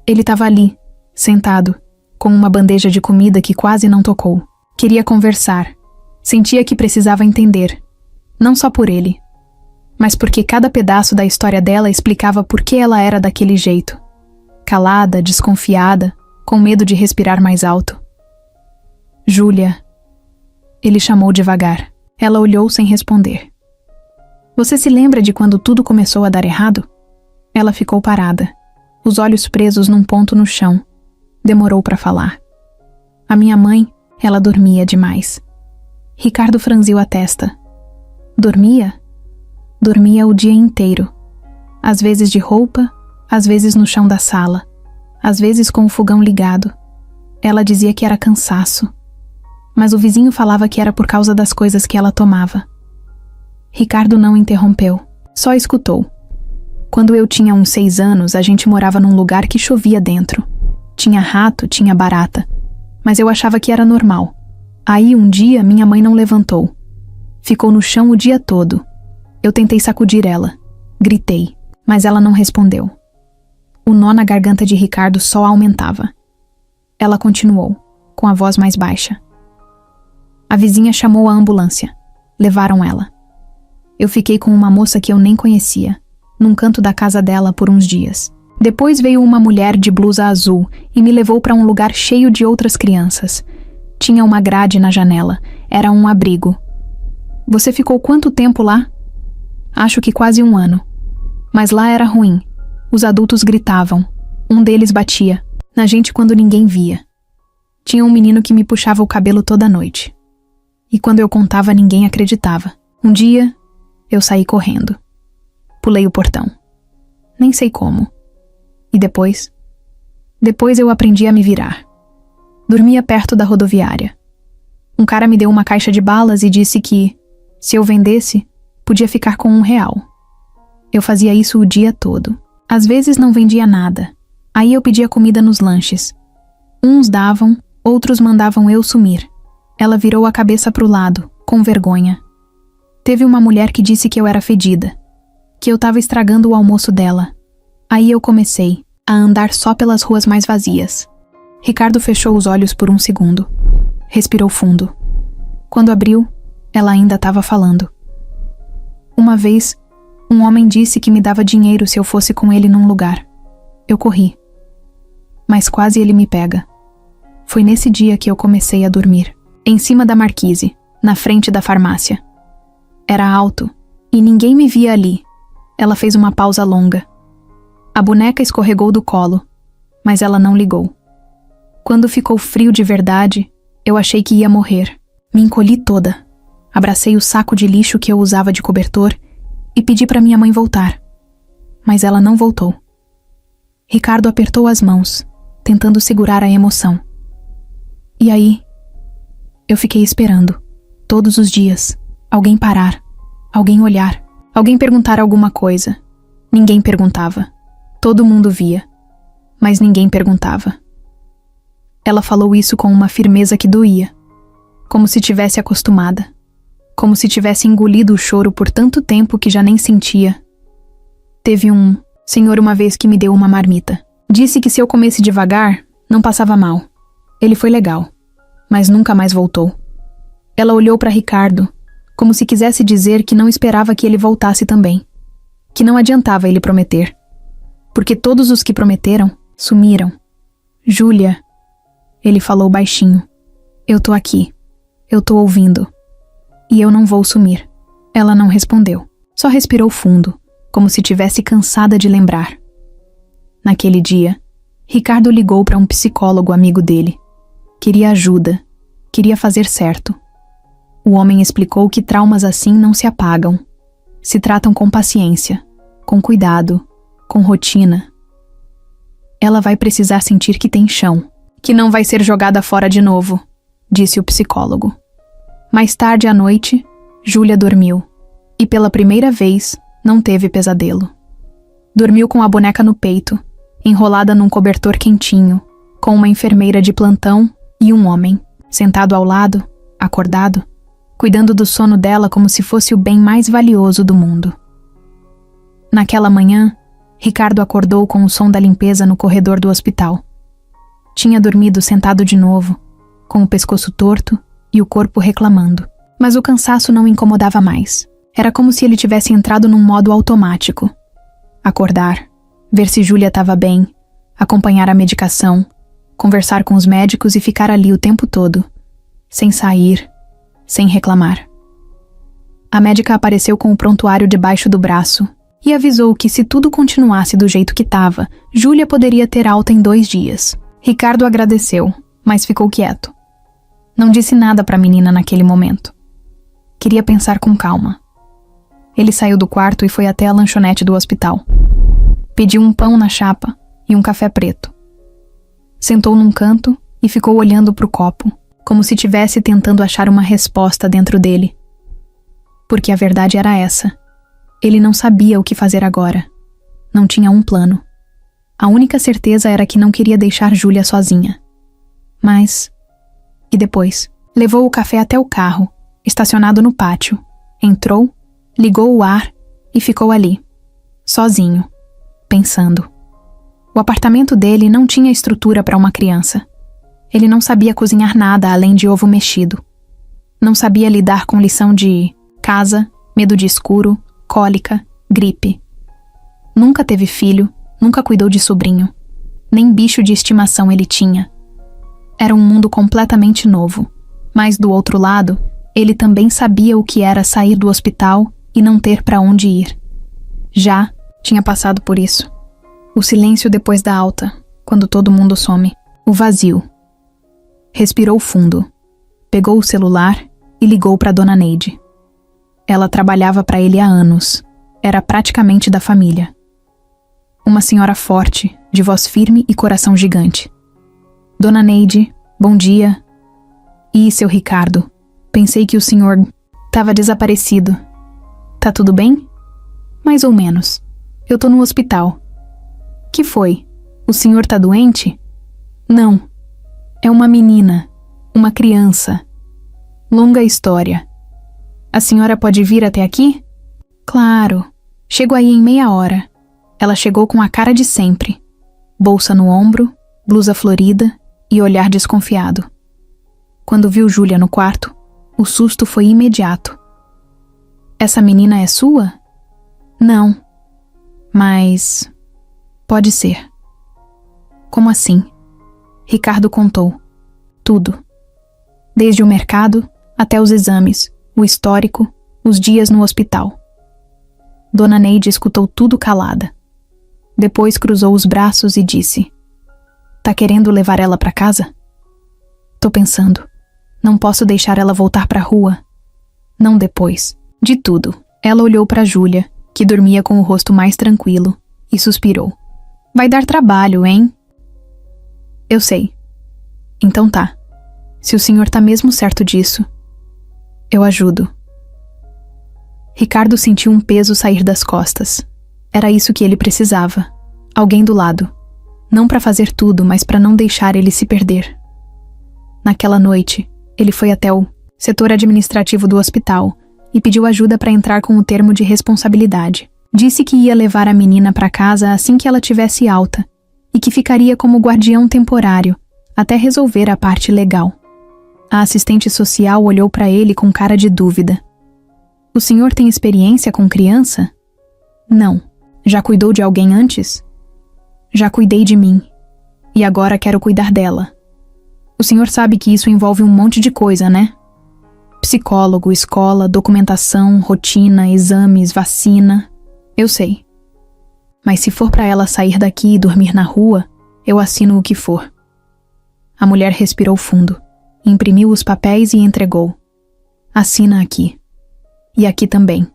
Ele estava ali, sentado, com uma bandeja de comida que quase não tocou. Queria conversar. Sentia que precisava entender. Não só por ele, mas porque cada pedaço da história dela explicava por que ela era daquele jeito. Calada, desconfiada, com medo de respirar mais alto. Júlia. Ele chamou devagar. Ela olhou sem responder. Você se lembra de quando tudo começou a dar errado? Ela ficou parada, os olhos presos num ponto no chão. Demorou para falar. A minha mãe, ela dormia demais. Ricardo franziu a testa. Dormia? Dormia o dia inteiro. Às vezes de roupa, às vezes no chão da sala, às vezes com o fogão ligado. Ela dizia que era cansaço. Mas o vizinho falava que era por causa das coisas que ela tomava. Ricardo não interrompeu, só escutou. Quando eu tinha uns 6 anos, a gente morava num lugar que chovia dentro. Tinha rato, tinha barata, mas eu achava que era normal. Aí um dia minha mãe não levantou. Ficou no chão o dia todo. Eu tentei sacudir ela. Gritei, mas ela não respondeu. O nó na garganta de Ricardo só aumentava. Ela continuou, com a voz mais baixa. A vizinha chamou a ambulância. Levaram ela. Eu fiquei com uma moça que eu nem conhecia, num canto da casa dela por uns dias. Depois veio uma mulher de blusa azul e me levou para um lugar cheio de outras crianças. Tinha uma grade na janela. Era um abrigo. Você ficou quanto tempo lá? Acho que quase 1 ano. Mas lá era ruim. Os adultos gritavam. Um deles batia na gente quando ninguém via. Tinha um menino que me puxava o cabelo toda noite. E quando eu contava, ninguém acreditava. Um dia, eu saí correndo. Pulei o portão. Nem sei como. E depois? Depois eu aprendi a me virar. Dormia perto da rodoviária. Um cara me deu uma caixa de balas e disse que, se eu vendesse, podia ficar com R$1. Eu fazia isso o dia todo. Às vezes não vendia nada. Aí eu pedia comida nos lanches. Uns davam, outros mandavam eu sumir. Ela virou a cabeça pro lado, com vergonha. Teve uma mulher que disse que eu era fedida, que eu estava estragando o almoço dela. Aí eu comecei a andar só pelas ruas mais vazias. Ricardo fechou os olhos por 1 segundo. Respirou fundo. Quando abriu, ela ainda estava falando. Uma vez, um homem disse que me dava dinheiro se eu fosse com ele num lugar. Eu corri. Mas quase ele me pega. Foi nesse dia que eu comecei a dormir. Em cima da marquise, na frente da farmácia. Era alto, e ninguém me via ali. Ela fez uma pausa longa. A boneca escorregou do colo, mas ela não ligou. Quando ficou frio de verdade, eu achei que ia morrer. Me encolhi toda. Abracei o saco de lixo que eu usava de cobertor e pedi para minha mãe voltar. Mas ela não voltou. Ricardo apertou as mãos, tentando segurar a emoção. E aí, eu fiquei esperando, todos os dias, alguém parar, alguém olhar, alguém perguntar alguma coisa. Ninguém perguntava. Todo mundo via, mas ninguém perguntava. Ela falou isso com uma firmeza que doía, como se tivesse acostumada, como se tivesse engolido o choro por tanto tempo que já nem sentia. Teve um senhor uma vez que me deu uma marmita. Disse que se eu comesse devagar, não passava mal. Ele foi legal, mas nunca mais voltou. Ela olhou para Ricardo, como se quisesse dizer que não esperava que ele voltasse também, que não adiantava ele prometer, porque todos os que prometeram sumiram. Júlia, ele falou baixinho, eu tô aqui, eu tô ouvindo, e eu não vou sumir. Ela não respondeu, só respirou fundo, como se tivesse cansada de lembrar. Naquele dia, Ricardo ligou para um psicólogo amigo dele. Queria ajuda, queria fazer certo. O homem explicou que traumas assim não se apagam. Se tratam com paciência, com cuidado, com rotina. Ela vai precisar sentir que tem chão, que não vai ser jogada fora de novo, disse o psicólogo. Mais tarde à noite, Júlia dormiu, e pela primeira vez não teve pesadelo. Dormiu com a boneca no peito, enrolada num cobertor quentinho, com uma enfermeira de plantão e um homem, sentado ao lado, acordado, cuidando do sono dela como se fosse o bem mais valioso do mundo. Naquela manhã, Ricardo acordou com o som da limpeza no corredor do hospital. Tinha dormido sentado de novo, com o pescoço torto e o corpo reclamando. Mas o cansaço não o incomodava mais. Era como se ele tivesse entrado num modo automático. Acordar, ver se Júlia estava bem, acompanhar a medicação, conversar com os médicos e ficar ali o tempo todo, sem sair, sem reclamar. A médica apareceu com o prontuário debaixo do braço e avisou que se tudo continuasse do jeito que estava, Júlia poderia ter alta em 2 dias. Ricardo agradeceu, mas ficou quieto. Não disse nada para a menina naquele momento. Queria pensar com calma. Ele saiu do quarto e foi até a lanchonete do hospital. Pediu um pão na chapa e um café preto. Sentou num canto e ficou olhando para o copo, como se estivesse tentando achar uma resposta dentro dele. Porque a verdade era essa. Ele não sabia o que fazer agora. Não tinha um plano. A única certeza era que não queria deixar Júlia sozinha. Mas... E depois? Levou o café até o carro, estacionado no pátio, Entrou, ligou o ar e ficou ali, sozinho, pensando. O apartamento dele não tinha estrutura para uma criança. Ele não sabia cozinhar nada além de ovo mexido. Não sabia lidar com lição de casa, medo de escuro, cólica, gripe. Nunca teve filho, nunca cuidou de sobrinho. Nem bicho de estimação ele tinha. Era um mundo completamente novo. Mas do outro lado, ele também sabia o que era sair do hospital e não ter para onde ir. Já tinha passado por isso. O silêncio depois da alta, quando todo mundo some. O vazio. Respirou fundo. Pegou o celular e ligou para Dona Neide. Ela trabalhava para ele há anos. Era praticamente da família. Uma senhora forte, de voz firme e coração gigante. Dona Neide, bom dia. E seu Ricardo, pensei que o senhor estava desaparecido. Tá tudo bem? Mais ou menos. Eu tô no hospital. Que foi? O senhor tá doente? Não. É uma menina. Uma criança. Longa história. A senhora pode vir até aqui? Claro. Chego aí em meia hora. Ela chegou com a cara de sempre. Bolsa no ombro, blusa florida e olhar desconfiado. Quando viu Júlia no quarto, o susto foi imediato. Essa menina é sua? Não. Mas... pode ser. Como assim? Ricardo contou. Tudo. Desde o mercado até os exames, o histórico, os dias no hospital. Dona Neide escutou tudo calada. Depois cruzou os braços e disse: Tá querendo levar ela pra casa? Tô pensando. Não posso deixar ela voltar pra rua. Não depois. De tudo. Ela olhou pra Júlia, que dormia com o rosto mais tranquilo, e suspirou. Vai dar trabalho, hein? Eu sei. Então tá. Se o senhor tá mesmo certo disso, eu ajudo. Ricardo sentiu um peso sair das costas. Era isso que ele precisava. Alguém do lado. Não para fazer tudo, mas para não deixar ele se perder. Naquela noite, ele foi até o setor administrativo do hospital e pediu ajuda para entrar com o termo de responsabilidade. Disse que ia levar a menina para casa assim que ela tivesse alta e que ficaria como guardião temporário até resolver a parte legal. A assistente social olhou para ele com cara de dúvida. O senhor tem experiência com criança? Não. Já cuidou de alguém antes? Já cuidei de mim. E agora quero cuidar dela. O senhor sabe que isso envolve um monte de coisa, né? Psicólogo, escola, documentação, rotina, exames, vacina. Eu sei. Mas se for para ela sair daqui e dormir na rua, eu assino o que for. A mulher respirou fundo, imprimiu os papéis e entregou. Assina aqui. E aqui também.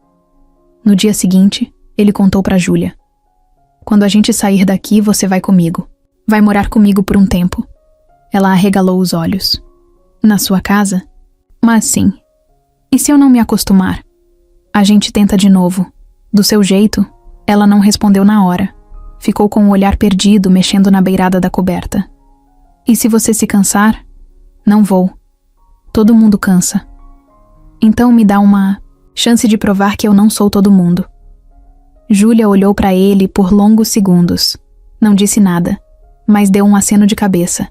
No dia seguinte, ele contou para Júlia. Quando a gente sair daqui, você vai comigo. Vai morar comigo por um tempo. Ela arregalou os olhos. Na sua casa? Mas sim. E se eu não me acostumar? A gente tenta de novo. Do seu jeito, ela não respondeu na hora. Ficou com o olhar perdido, mexendo na beirada da coberta. E se você se cansar? Não vou. Todo mundo cansa. Então me dá uma chance de provar que eu não sou todo mundo. Júlia olhou para ele por longos segundos. Não disse nada, mas deu um aceno de cabeça.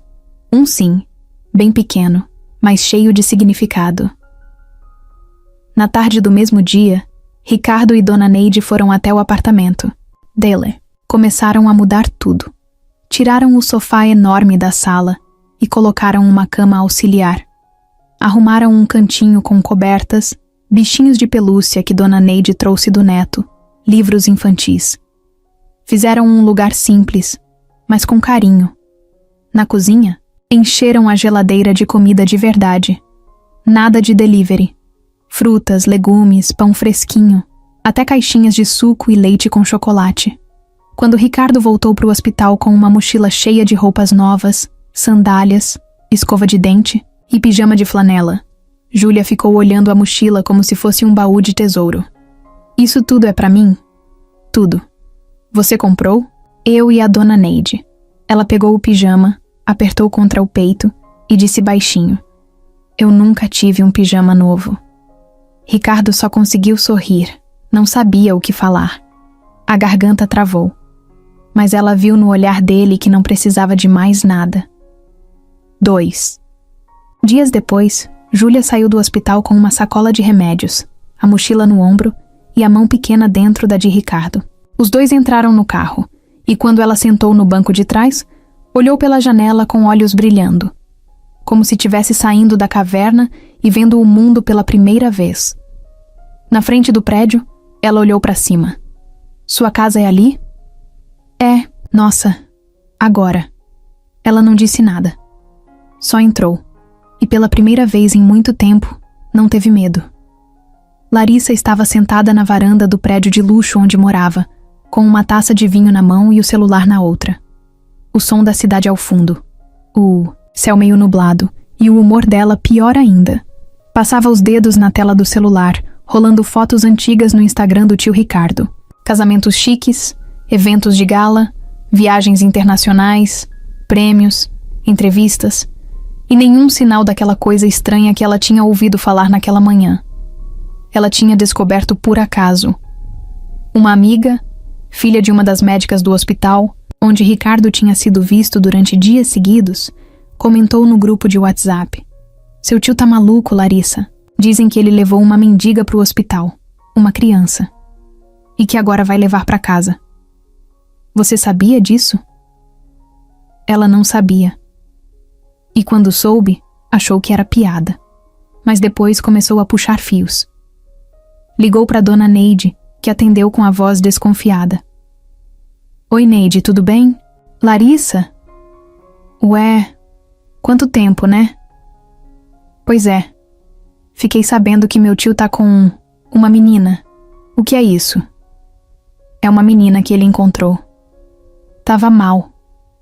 Um sim, bem pequeno, mas cheio de significado. Na tarde do mesmo dia, Ricardo e Dona Neide foram até o apartamento dele. Começaram a mudar tudo. Tiraram o sofá enorme da sala e colocaram uma cama auxiliar. Arrumaram um cantinho com cobertas, bichinhos de pelúcia que Dona Neide trouxe do neto, livros infantis. Fizeram um lugar simples, mas com carinho. Na cozinha, encheram a geladeira de comida de verdade. Nada de delivery. Frutas, legumes, pão fresquinho, até caixinhas de suco e leite com chocolate. Quando Ricardo voltou para o hospital com uma mochila cheia de roupas novas, sandálias, escova de dente e pijama de flanela, Júlia ficou olhando a mochila como se fosse um baú de tesouro. Isso tudo é para mim? Tudo. Você comprou? Eu e a Dona Neide. Ela pegou o pijama, apertou contra o peito e disse baixinho: Eu nunca tive um pijama novo. Ricardo só conseguiu sorrir. Não sabia o que falar. A garganta travou. Mas ela viu no olhar dele que não precisava de mais nada. 2. Dias depois, Júlia saiu do hospital com uma sacola de remédios, a mochila no ombro e a mão pequena dentro da de Ricardo. Os dois entraram no carro, e quando ela sentou no banco de trás, olhou pela janela com olhos brilhando, como se estivesse saindo da caverna e vendo o mundo pela primeira vez. Na frente do prédio, ela olhou para cima. Sua casa é ali? É, nossa, agora. Ela não disse nada. Só entrou, e pela primeira vez em muito tempo, não teve medo. Larissa estava sentada na varanda do prédio de luxo onde morava, com uma taça de vinho na mão e o celular na outra. O som da cidade ao fundo, o céu meio nublado e o humor dela pior ainda. Passava os dedos na tela do celular, rolando fotos antigas no Instagram do tio Ricardo. Casamentos chiques, eventos de gala, viagens internacionais, prêmios, entrevistas, e nenhum sinal daquela coisa estranha que ela tinha ouvido falar naquela manhã. Ela tinha descoberto por acaso. Uma amiga, filha de uma das médicas do hospital, onde Ricardo tinha sido visto durante dias seguidos, comentou no grupo de WhatsApp: "Seu tio tá maluco, Larissa. Dizem que ele levou uma mendiga pro hospital, uma criança, e que agora vai levar pra casa. Você sabia disso?" Ela não sabia. E quando soube, achou que era piada. Mas depois começou a puxar fios. Ligou pra dona Neide, que atendeu com a voz desconfiada. "Oi, Neide, tudo bem? Larissa? Ué, quanto tempo, né? Pois é. Fiquei sabendo que meu tio tá com uma menina. O que é isso?" "É uma menina que ele encontrou. Tava mal.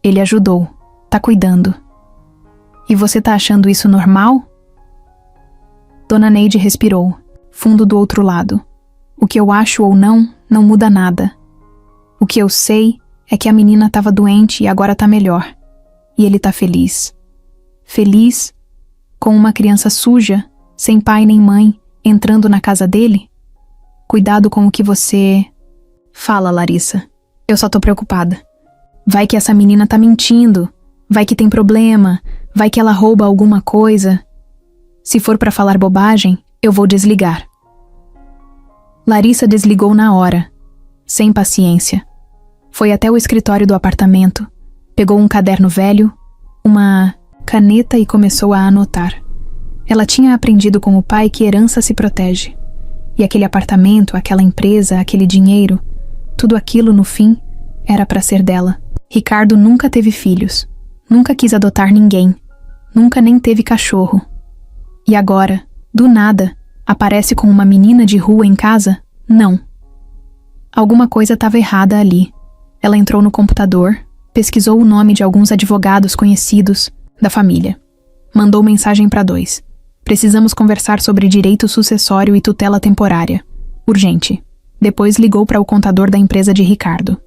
Ele ajudou. Tá cuidando. E você tá achando isso normal?" Dona Neide respirou, fundo do outro lado. "O que eu acho ou não muda nada. O que eu sei é que a menina tava doente e agora tá melhor. E ele tá feliz. Feliz com uma criança suja, sem pai nem mãe, entrando na casa dele? Cuidado com o que você..." "Fala, Larissa. Eu só tô preocupada. Vai que essa menina tá mentindo. Vai que tem problema. Vai que ela rouba alguma coisa. Se for pra falar bobagem, eu vou desligar." Larissa desligou na hora, sem paciência. Foi até o escritório do apartamento, pegou um caderno velho, uma caneta e começou a anotar. Ela tinha aprendido com o pai que herança se protege. E aquele apartamento, aquela empresa, aquele dinheiro, tudo aquilo, no fim, era pra ser dela. Ricardo nunca teve filhos, nunca quis adotar ninguém, nunca nem teve cachorro. E agora, do nada, aparece com uma menina de rua em casa? Não. Alguma coisa estava errada ali. Ela entrou no computador, pesquisou o nome de alguns advogados conhecidos da família. Mandou mensagem para 2. "Precisamos conversar sobre direito sucessório e tutela temporária. Urgente." Depois ligou para o contador da empresa de Ricardo.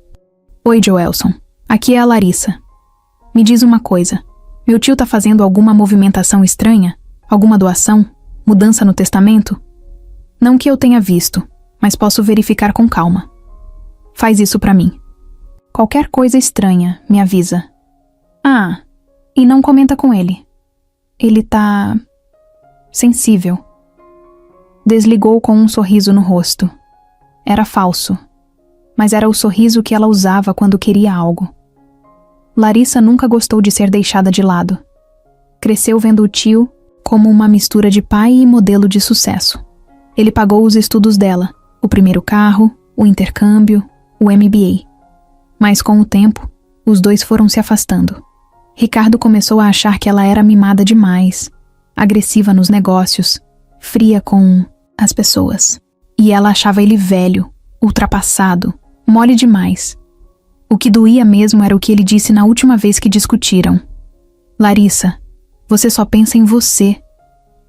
"Oi, Joelson. Aqui é a Larissa. Me diz uma coisa. Meu tio tá fazendo alguma movimentação estranha? Alguma doação? Mudança no testamento? Não que eu tenha visto, mas posso verificar com calma. Faz isso pra mim. Qualquer coisa estranha, me avisa. Ah, e não comenta com ele. Ele tá... sensível." Desligou com um sorriso no rosto. Era falso, mas era o sorriso que ela usava quando queria algo. Larissa nunca gostou de ser deixada de lado. Cresceu vendo o tio como uma mistura de pai e modelo de sucesso. Ele pagou os estudos dela, o primeiro carro, o intercâmbio, o MBA. Mas com o tempo, os dois foram se afastando. Ricardo começou a achar que ela era mimada demais, agressiva nos negócios, fria com as pessoas. E ela achava ele velho, ultrapassado, mole demais. O que doía mesmo era o que ele disse na última vez que discutiram. "Larissa, você só pensa em você.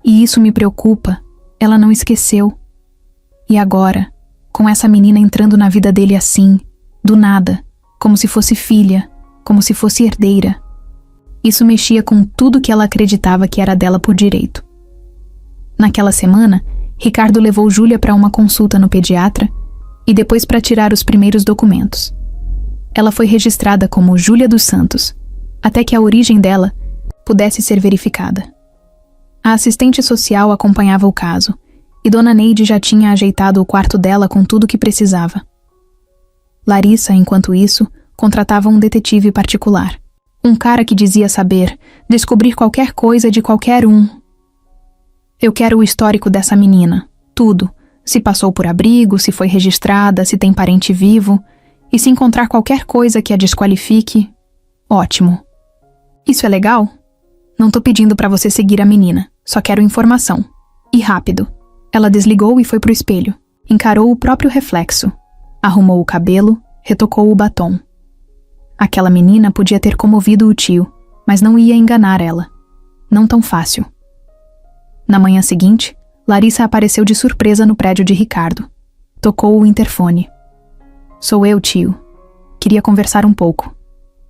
E isso me preocupa. Ela não esqueceu. E agora, com essa menina entrando na vida dele assim, do nada, como se fosse filha, como se fosse herdeira. Isso mexia com tudo que ela acreditava que era dela por direito. Naquela semana, Ricardo levou Júlia para uma consulta no pediatra e depois para tirar os primeiros documentos. Ela foi registrada como Júlia dos Santos, até que a origem dela pudesse ser verificada. A assistente social acompanhava o caso, e Dona Neide já tinha ajeitado o quarto dela com tudo o que precisava. Larissa, enquanto isso, contratava um detetive particular. Um cara que dizia saber descobrir qualquer coisa de qualquer um. Eu quero o histórico dessa menina, tudo. Se passou por abrigo, se foi registrada, se tem parente vivo. E se encontrar qualquer coisa que a desqualifique, ótimo. Isso é legal? Não tô pedindo pra você seguir a menina, só quero informação. E rápido. Ela desligou e foi pro espelho. Encarou o próprio reflexo. Arrumou o cabelo, retocou o batom. Aquela menina podia ter comovido o tio, mas não ia enganar ela. Não tão fácil. Na manhã seguinte, Larissa apareceu de surpresa no prédio de Ricardo. Tocou o interfone. Sou eu, tio. Queria conversar um pouco.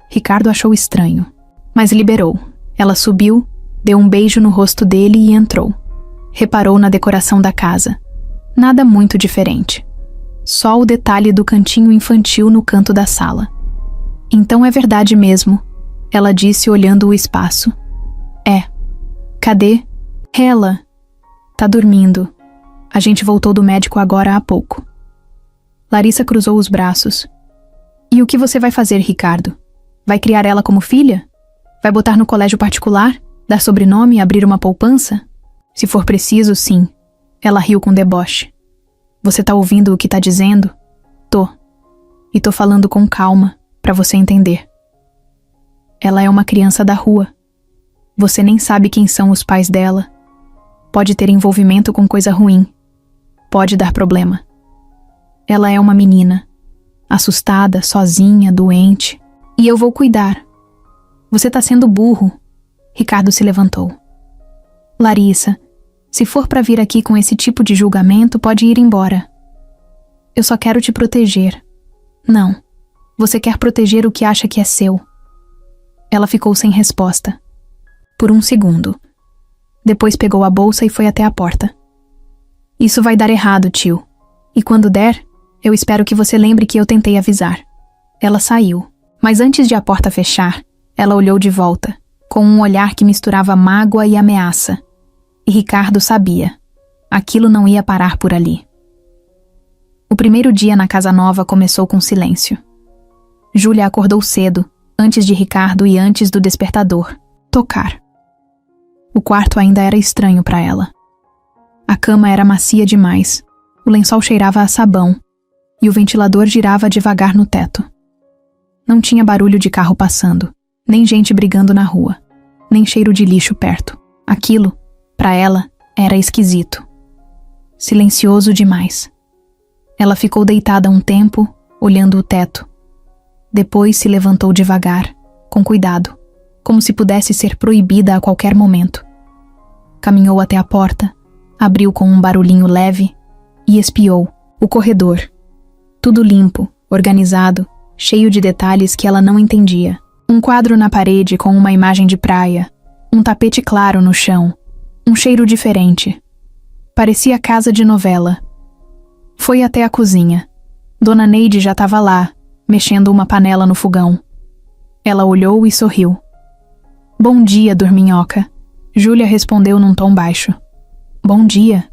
Ricardo achou estranho, mas liberou. Ela subiu, deu um beijo no rosto dele e entrou. Reparou na decoração da casa. Nada muito diferente. Só o detalhe do cantinho infantil no canto da sala. Então é verdade mesmo, ela disse olhando o espaço. É. Cadê? Ela. Tá dormindo. A gente voltou do médico agora há pouco. Larissa cruzou os braços. E o que você vai fazer, Ricardo? Vai criar ela como filha? Vai botar no colégio particular? Dar sobrenome e abrir uma poupança? Se for preciso, sim. Ela riu com deboche. Você tá ouvindo o que tá dizendo? Tô. E tô falando com calma, pra você entender. Ela é uma criança da rua. Você nem sabe quem são os pais dela. Pode ter envolvimento com coisa ruim. Pode dar problema. Ela é uma menina. Assustada, sozinha, doente. E eu vou cuidar. Você tá sendo burro. Ricardo se levantou. Larissa, se for pra vir aqui com esse tipo de julgamento, pode ir embora. Eu só quero te proteger. Não. Você quer proteger o que acha que é seu. Ela ficou sem resposta. Por um segundo. Depois pegou a bolsa e foi até a porta. Isso vai dar errado, tio. E quando der, eu espero que você lembre que eu tentei avisar. Ela saiu, mas antes de a porta fechar, ela olhou de volta, com um olhar que misturava mágoa e ameaça. E Ricardo sabia. Aquilo não ia parar por ali. O primeiro dia na casa nova começou com silêncio. Júlia acordou cedo, antes de Ricardo e antes do despertador. Tocar. O quarto ainda era estranho para ela. A cama era macia demais, o lençol cheirava a sabão e o ventilador girava devagar no teto. Não tinha barulho de carro passando, nem gente brigando na rua, nem cheiro de lixo perto. Aquilo, para ela, era esquisito. Silencioso demais. Ela ficou deitada um tempo, olhando o teto. Depois se levantou devagar, com cuidado, como se pudesse ser proibida a qualquer momento. Caminhou até a porta, abriu com um barulhinho leve e espiou o corredor. Tudo limpo, organizado, cheio de detalhes que ela não entendia. Um quadro na parede com uma imagem de praia, um tapete claro no chão, um cheiro diferente. Parecia casa de novela. Foi até a cozinha. Dona Neide já estava lá, mexendo uma panela no fogão. Ela olhou e sorriu. Bom dia, dorminhoca. Júlia respondeu num tom baixo. Bom dia.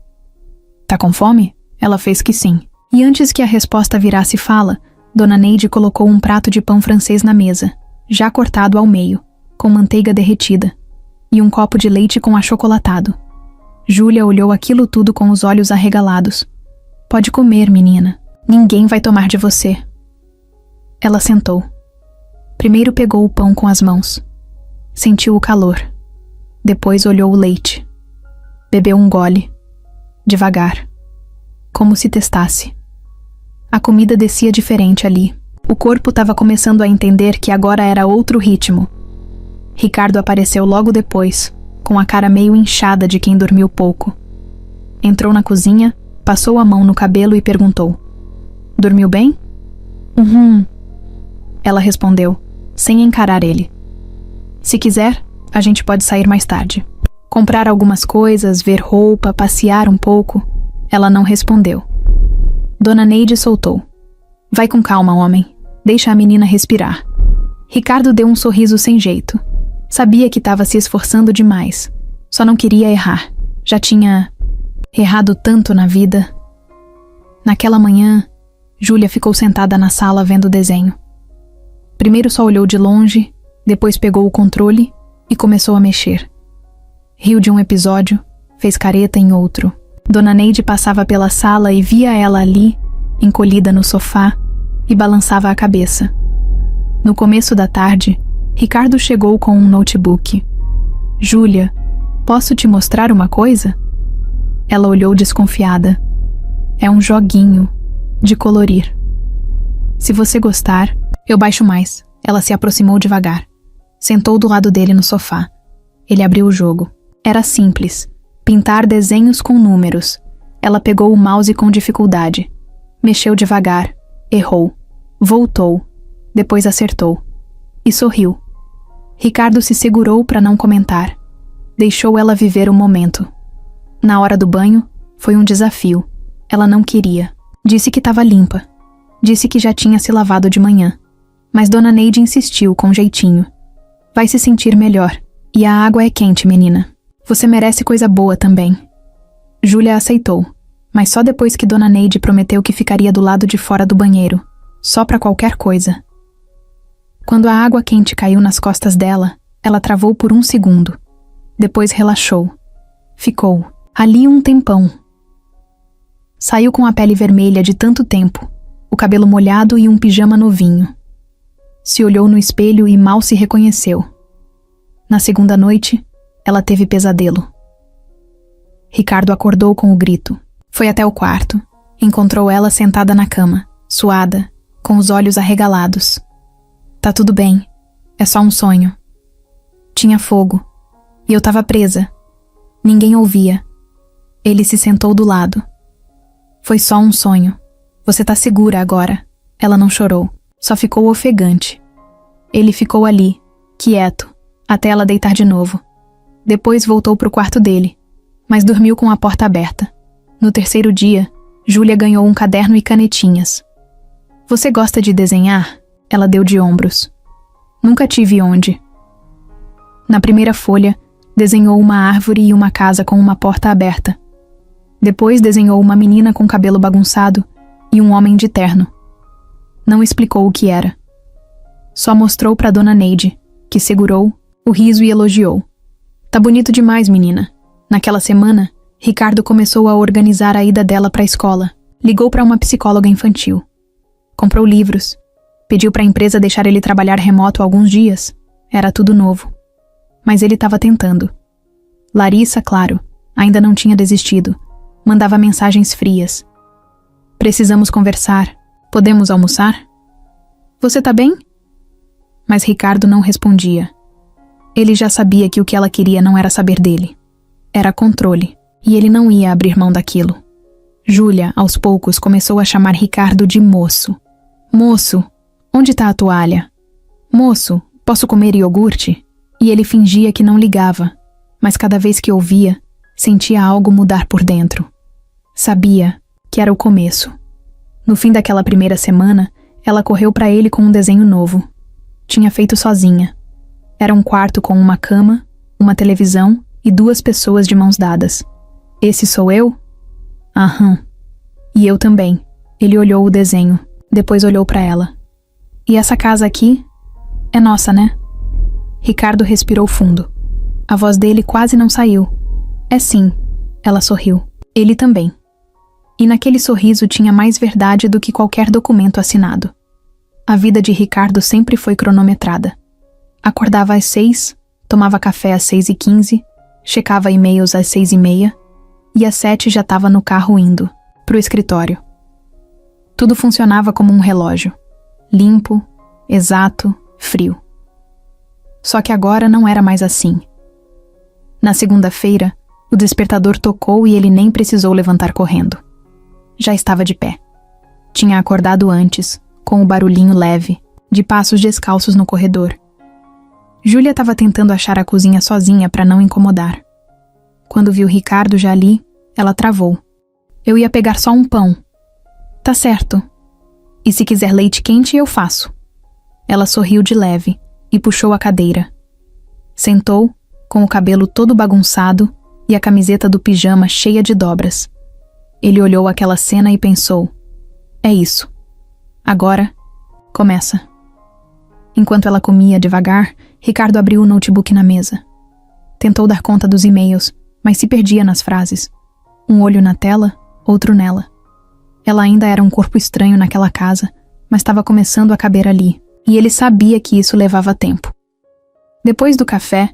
Tá com fome? Ela fez que sim. E antes que a resposta virasse fala, Dona Neide colocou um prato de pão francês na mesa, já cortado ao meio, com manteiga derretida, e um copo de leite com achocolatado. Júlia olhou aquilo tudo com os olhos arregalados. Pode comer, menina. Ninguém vai tomar de você. Ela sentou. Primeiro pegou o pão com as mãos. Sentiu o calor. Depois olhou o leite. Bebeu um gole. Devagar. Como se testasse. A comida descia diferente ali. O corpo estava começando a entender que agora era outro ritmo. Ricardo apareceu logo depois, com a cara meio inchada de quem dormiu pouco. Entrou na cozinha, passou a mão no cabelo e perguntou. Dormiu bem? Ela respondeu, sem encarar ele. Se quiser, a gente pode sair mais tarde. Comprar algumas coisas, ver roupa, passear um pouco. Ela não respondeu. Dona Neide soltou. Vai com calma, homem. Deixa a menina respirar. Ricardo deu um sorriso sem jeito. Sabia que estava se esforçando demais. Só não queria errar. Já tinha errado tanto na vida. Naquela manhã, Júlia ficou sentada na sala vendo o desenho. Primeiro só olhou de longe, depois pegou o controle e começou a mexer. Riu de um episódio, fez careta em outro. Dona Neide passava pela sala e via ela ali, encolhida no sofá, e balançava a cabeça. No começo da tarde, Ricardo chegou com um notebook. Júlia, posso te mostrar uma coisa? Ela olhou desconfiada. É um joguinho, de colorir. Se você gostar, eu baixo mais. Ela se aproximou devagar. Sentou do lado dele no sofá. Ele abriu o jogo. Era simples. Pintar desenhos com números. Ela pegou o mouse com dificuldade. Mexeu devagar. Errou. Voltou. Depois acertou. E sorriu. Ricardo se segurou para não comentar. Deixou ela viver o momento. Na hora do banho, foi um desafio. Ela não queria. Disse que estava limpa. Disse que já tinha se lavado de manhã. Mas Dona Neide insistiu com jeitinho. Vai se sentir melhor. E a água é quente, menina. Você merece coisa boa também. Júlia aceitou, mas só depois que Dona Neide prometeu que ficaria do lado de fora do banheiro, só para qualquer coisa. Quando a água quente caiu nas costas dela, ela travou por um segundo. Depois relaxou. Ficou ali um tempão. Saiu com a pele vermelha de tanto tempo, o cabelo molhado e um pijama novinho. Se olhou no espelho e mal se reconheceu. Na segunda noite, ela teve pesadelo. Ricardo acordou com o grito. Foi até o quarto. Encontrou ela sentada na cama, suada, com os olhos arregalados. Tá tudo bem. É só um sonho. Tinha fogo. E eu tava presa. Ninguém ouvia. Ele se sentou do lado. Foi só um sonho. Você tá segura agora. Ela não chorou. Só ficou ofegante. Ele ficou ali, quieto, até ela deitar de novo. Depois voltou pro quarto dele, mas dormiu com a porta aberta. No terceiro dia, Júlia ganhou um caderno e canetinhas. Você gosta de desenhar? Ela deu de ombros. Nunca tive onde. Na primeira folha, desenhou uma árvore e uma casa com uma porta aberta. Depois desenhou uma menina com cabelo bagunçado e um homem de terno. Não explicou o que era. Só mostrou para Dona Neide, que segurou o riso e elogiou. Tá bonito demais, menina. Naquela semana, Ricardo começou a organizar a ida dela para a escola. Ligou para uma psicóloga infantil. Comprou livros. Pediu para a empresa deixar ele trabalhar remoto alguns dias. Era tudo novo. Mas ele estava tentando. Larissa, claro, ainda não tinha desistido. Mandava mensagens frias. Precisamos conversar. Podemos almoçar? Você tá bem? Mas Ricardo não respondia. Ele já sabia que o que ela queria não era saber dele. Era controle, e ele não ia abrir mão daquilo. Júlia, aos poucos, começou a chamar Ricardo de moço. Moço, onde tá a toalha? Moço, posso comer iogurte? E ele fingia que não ligava, mas cada vez que ouvia, sentia algo mudar por dentro. Sabia que era o começo. No fim daquela primeira semana, ela correu para ele com um desenho novo. Tinha feito sozinha. Era um quarto com uma cama, uma televisão e 2 pessoas de mãos dadas. Esse sou eu? Aham. E eu também. Ele olhou o desenho, depois olhou para ela. E essa casa aqui? É nossa, né? Ricardo respirou fundo. A voz dele quase não saiu. É sim. Ela sorriu. Ele também. E naquele sorriso tinha mais verdade do que qualquer documento assinado. A vida de Ricardo sempre foi cronometrada. Acordava às 6, tomava café às 6h15, checava e-mails às 6h30 e às 7 já estava no carro indo pro escritório. Tudo funcionava como um relógio. Limpo, exato, frio. Só que agora não era mais assim. Na segunda-feira, o despertador tocou e ele nem precisou levantar correndo. Já estava de pé. Tinha acordado antes, com o barulhinho leve, de passos descalços no corredor. Júlia estava tentando achar a cozinha sozinha para não incomodar. Quando viu Ricardo já ali, ela travou. Eu ia pegar só um pão. Tá certo. E se quiser leite quente, eu faço. Ela sorriu de leve e puxou a cadeira. Sentou, com o cabelo todo bagunçado e a camiseta do pijama cheia de dobras. Ele olhou aquela cena e pensou: é isso. Agora, começa. Enquanto ela comia devagar, Ricardo abriu o notebook na mesa. Tentou dar conta dos e-mails, mas se perdia nas frases. Um olho na tela, outro nela. Ela ainda era um corpo estranho naquela casa, mas estava começando a caber ali, e ele sabia que isso levava tempo. Depois do café,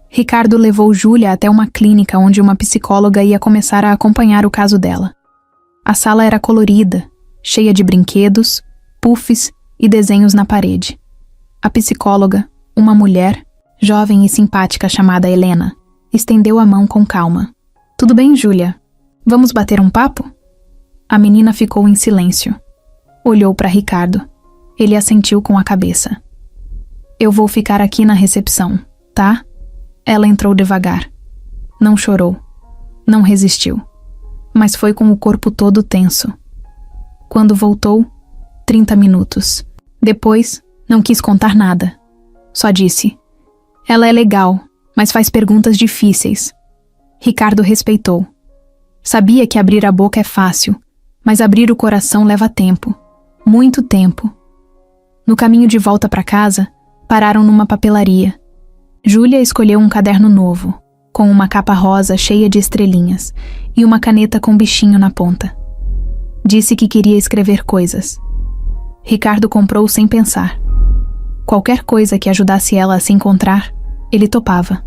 Ricardo levou Júlia até uma clínica onde uma psicóloga ia começar a acompanhar o caso dela. A sala era colorida, cheia de brinquedos, puffs e desenhos na parede. A psicóloga, uma mulher, jovem e simpática chamada Helena, estendeu a mão com calma. Tudo bem, Júlia? Vamos bater um papo? A menina ficou em silêncio. Olhou para Ricardo. Ele assentiu com a cabeça. Eu vou ficar aqui na recepção, tá? Ela entrou devagar. Não chorou. Não resistiu. Mas foi com o corpo todo tenso. Quando voltou, 30 minutos. Depois, não quis contar nada. Só disse: ela é legal, mas faz perguntas difíceis. Ricardo respeitou. Sabia que abrir a boca é fácil, mas abrir o coração leva tempo. Muito tempo. No caminho de volta para casa, pararam numa papelaria. Júlia escolheu um caderno novo, com uma capa rosa cheia de estrelinhas e uma caneta com bichinho na ponta. Disse que queria escrever coisas. Ricardo comprou sem pensar. Qualquer coisa que ajudasse ela a se encontrar, ele topava.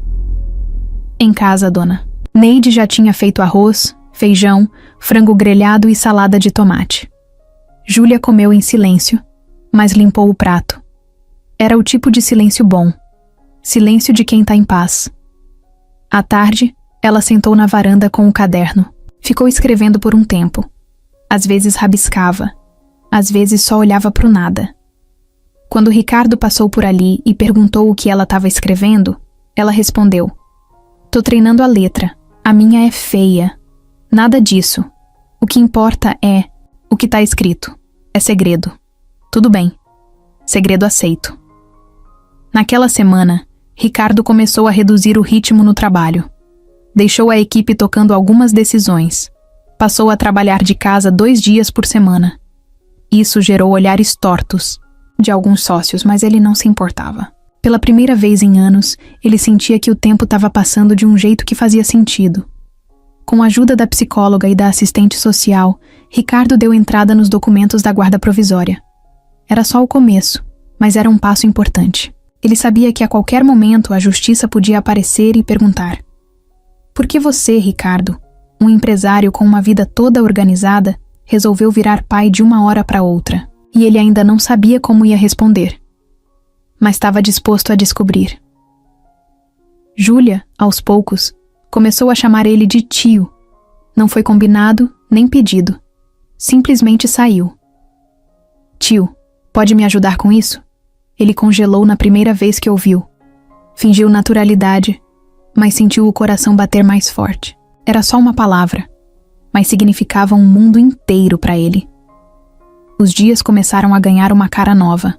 Em casa, dona. Neide já tinha feito arroz, feijão, frango grelhado e salada de tomate. Júlia comeu em silêncio, mas limpou o prato. Era o tipo de silêncio bom. Silêncio de quem tá em paz. À tarde, ela sentou na varanda com o caderno. Ficou escrevendo por um tempo. Às vezes rabiscava. Às vezes só olhava pro nada. Quando Ricardo passou por ali e perguntou o que ela estava escrevendo, ela respondeu: tô treinando a letra. A minha é feia. Nada disso. O que importa é o que tá escrito. É segredo. Tudo bem. Segredo aceito. Naquela semana, Ricardo começou a reduzir o ritmo no trabalho. Deixou a equipe tocando algumas decisões. Passou a trabalhar de casa 2 dias por semana. Isso gerou olhares tortos de alguns sócios, mas ele não se importava. Pela primeira vez em anos, ele sentia que o tempo estava passando de um jeito que fazia sentido. Com a ajuda da psicóloga e da assistente social, Ricardo deu entrada nos documentos da guarda provisória. Era só o começo, mas era um passo importante. Ele sabia que a qualquer momento a justiça podia aparecer e perguntar: por que você, Ricardo, um empresário com uma vida toda organizada, resolveu virar pai de uma hora para outra? E ele ainda não sabia como ia responder. Mas estava disposto a descobrir. Júlia, aos poucos, começou a chamar ele de tio. Não foi combinado, nem pedido. Simplesmente saiu. Tio, pode me ajudar com isso? Ele congelou na primeira vez que ouviu. Fingiu naturalidade, mas sentiu o coração bater mais forte. Era só uma palavra, mas significava um mundo inteiro para ele. Os dias começaram a ganhar uma cara nova.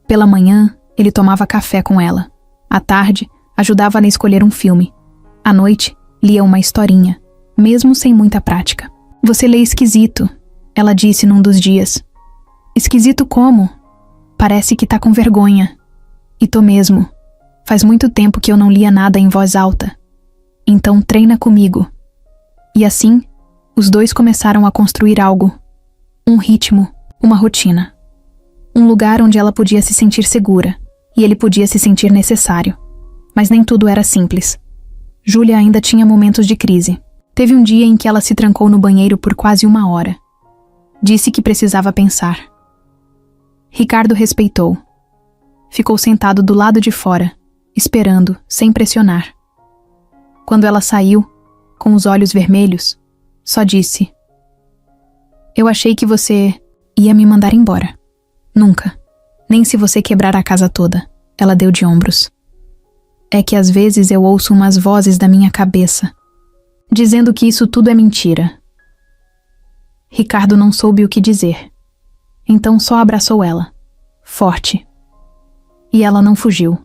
Pela manhã, ele tomava café com ela. À tarde, ajudava-a a escolher um filme. À noite, lia uma historinha, mesmo sem muita prática. Você lê esquisito, ela disse num dos dias. Esquisito como? Parece que tá com vergonha. E tô mesmo. Faz muito tempo que eu não lia nada em voz alta. Então treina comigo. E assim, os dois começaram a construir algo. Um ritmo, uma rotina. Um lugar onde ela podia se sentir segura, e ele podia se sentir necessário. Mas nem tudo era simples. Júlia ainda tinha momentos de crise. Teve um dia em que ela se trancou no banheiro por quase 1 hora. Disse que precisava pensar. Ricardo respeitou. Ficou sentado do lado de fora, esperando, sem pressionar. Quando ela saiu, com os olhos vermelhos, só disse: eu achei que você ia me mandar embora. Nunca. Nem se você quebrar a casa toda. Ela deu de ombros. É que às vezes eu ouço umas vozes da minha cabeça, dizendo que isso tudo é mentira. Ricardo não soube o que dizer. Então só abraçou ela, forte. E ela não fugiu.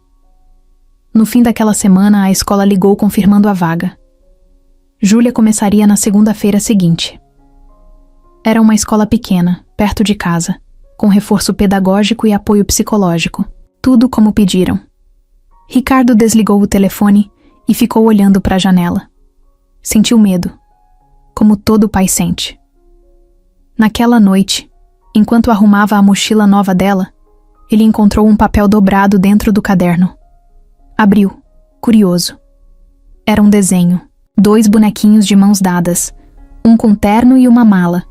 No fim daquela semana, a escola ligou confirmando a vaga. Júlia começaria na segunda-feira seguinte. Era uma escola pequena, perto de casa, com reforço pedagógico e apoio psicológico. Tudo como pediram. Ricardo desligou o telefone e ficou olhando para a janela. Sentiu medo, como todo pai sente. Naquela noite, enquanto arrumava a mochila nova dela, ele encontrou um papel dobrado dentro do caderno. Abriu, curioso. Era um desenho, 2 bonequinhos de mãos dadas, um com terno e uma mala,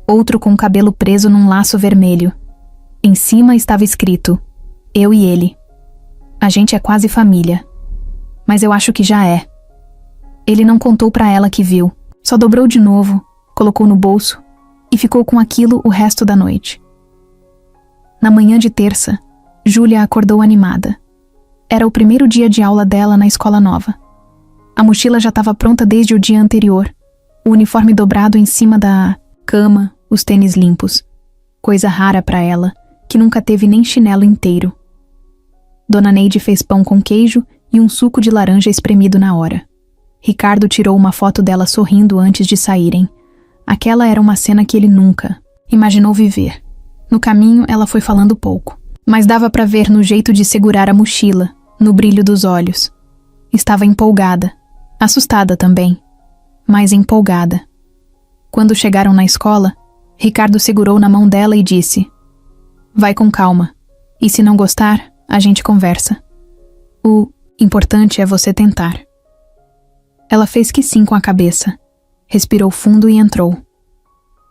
outro com o cabelo preso num laço vermelho. Em cima estava escrito: eu e ele. A gente é quase família. Mas eu acho que já é. Ele não contou pra ela que viu, só dobrou de novo, colocou no bolso e ficou com aquilo o resto da noite. Na manhã de terça, Júlia acordou animada. Era o primeiro dia de aula dela na escola nova. A mochila já estava pronta desde o dia anterior, o uniforme dobrado em cima da cama, os tênis limpos. Coisa rara pra ela, que nunca teve nem chinelo inteiro. Dona Neide fez pão com queijo e um suco de laranja espremido na hora. Ricardo tirou uma foto dela sorrindo antes de saírem. Aquela era uma cena que ele nunca imaginou viver. No caminho, ela foi falando pouco, mas dava pra ver no jeito de segurar a mochila, no brilho dos olhos. Estava empolgada, assustada também, mas empolgada. Quando chegaram na escola, Ricardo segurou na mão dela e disse: vai com calma, e se não gostar, a gente conversa. O importante é você tentar. Ela fez que sim com a cabeça, respirou fundo e entrou.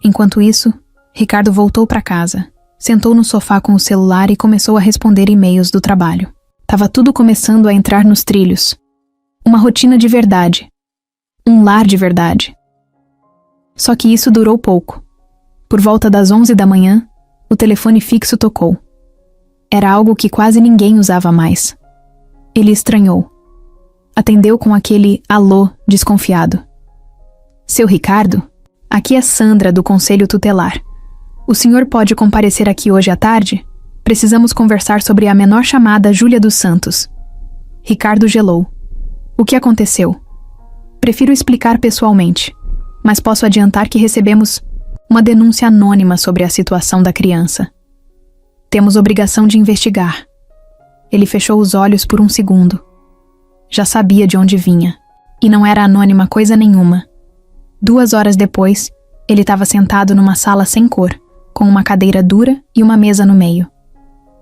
Enquanto isso, Ricardo voltou para casa, sentou no sofá com o celular e começou a responder e-mails do trabalho. Tava tudo começando a entrar nos trilhos. Uma rotina de verdade. Um lar de verdade. Só que isso durou pouco. Por volta das 11 da manhã, o telefone fixo tocou. Era algo que quase ninguém usava mais. Ele estranhou. Atendeu com aquele alô desconfiado. Seu Ricardo? Aqui é Sandra, do Conselho Tutelar. O senhor pode comparecer aqui hoje à tarde? Precisamos conversar sobre a menor chamada Júlia dos Santos. Ricardo gelou. O que aconteceu? Prefiro explicar pessoalmente, mas posso adiantar que recebemos uma denúncia anônima sobre a situação da criança. Temos obrigação de investigar. Ele fechou os olhos por um segundo. Já sabia de onde vinha, e não era anônima coisa nenhuma. 2 horas depois, ele estava sentado numa sala sem cor, com uma cadeira dura e uma mesa no meio.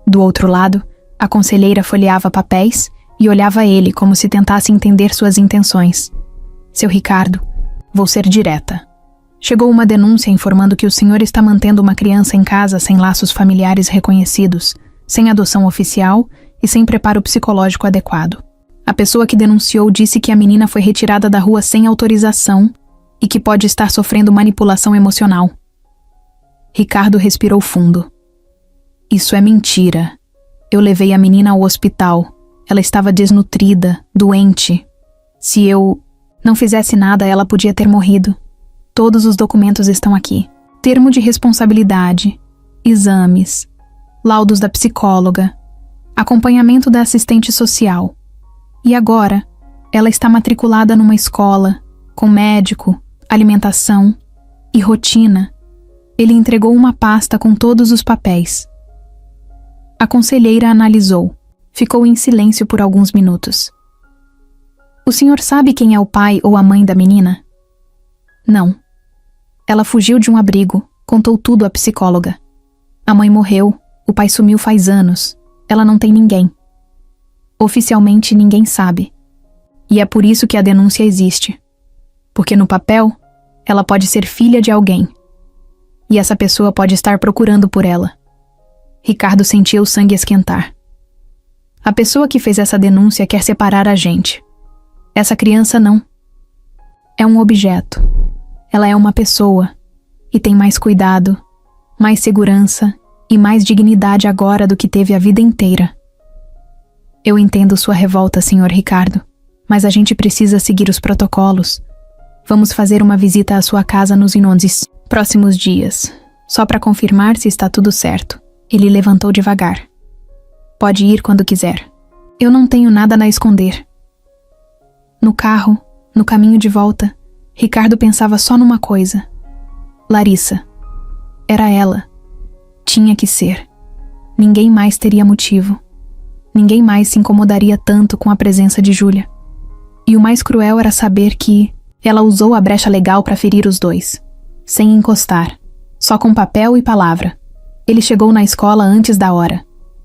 Do outro lado, a conselheira folheava papéis e olhava ele como se tentasse entender suas intenções. Seu Ricardo, vou ser direta. Chegou uma denúncia informando que o senhor está mantendo uma criança em casa sem laços familiares reconhecidos, sem adoção oficial e sem preparo psicológico adequado. A pessoa que denunciou disse que a menina foi retirada da rua sem autorização e que pode estar sofrendo manipulação emocional. Ricardo respirou fundo. Isso é mentira. Eu levei a menina ao hospital. Ela estava desnutrida, doente. Se eu não fizesse nada, ela podia ter morrido. Todos os documentos estão aqui. Termo de responsabilidade, exames, laudos da psicóloga, acompanhamento da assistente social. E agora, ela está matriculada numa escola, com médico, alimentação e rotina. Ele entregou uma pasta com todos os papéis. A conselheira analisou. Ficou em silêncio por alguns minutos. O senhor sabe quem é o pai ou a mãe da menina? Não. Ela fugiu de um abrigo, contou tudo à psicóloga. A mãe morreu, o pai sumiu faz anos. Ela não tem ninguém. Oficialmente ninguém sabe. E é por isso que a denúncia existe. Porque no papel, ela pode ser filha de alguém. E essa pessoa pode estar procurando por ela. Ricardo sentia o sangue esquentar. A pessoa que fez essa denúncia quer separar a gente. Essa criança não. É um objeto. Ela é uma pessoa. E tem mais cuidado, mais segurança e mais dignidade agora do que teve a vida inteira. Eu entendo sua revolta, Sr. Ricardo, mas a gente precisa seguir os protocolos. Vamos fazer uma visita à sua casa nos próximos dias, só para confirmar se está tudo certo. Ele levantou devagar. Pode ir quando quiser. Eu não tenho nada a esconder. No carro, no caminho de volta, Ricardo pensava só numa coisa. Larissa. Era ela. Tinha que ser. Ninguém mais teria motivo. Ninguém mais se incomodaria tanto com a presença de Júlia. E o mais cruel era saber que ela usou a brecha legal para ferir os dois. Sem encostar. Só com papel e palavra. Ele chegou na escola antes da hora.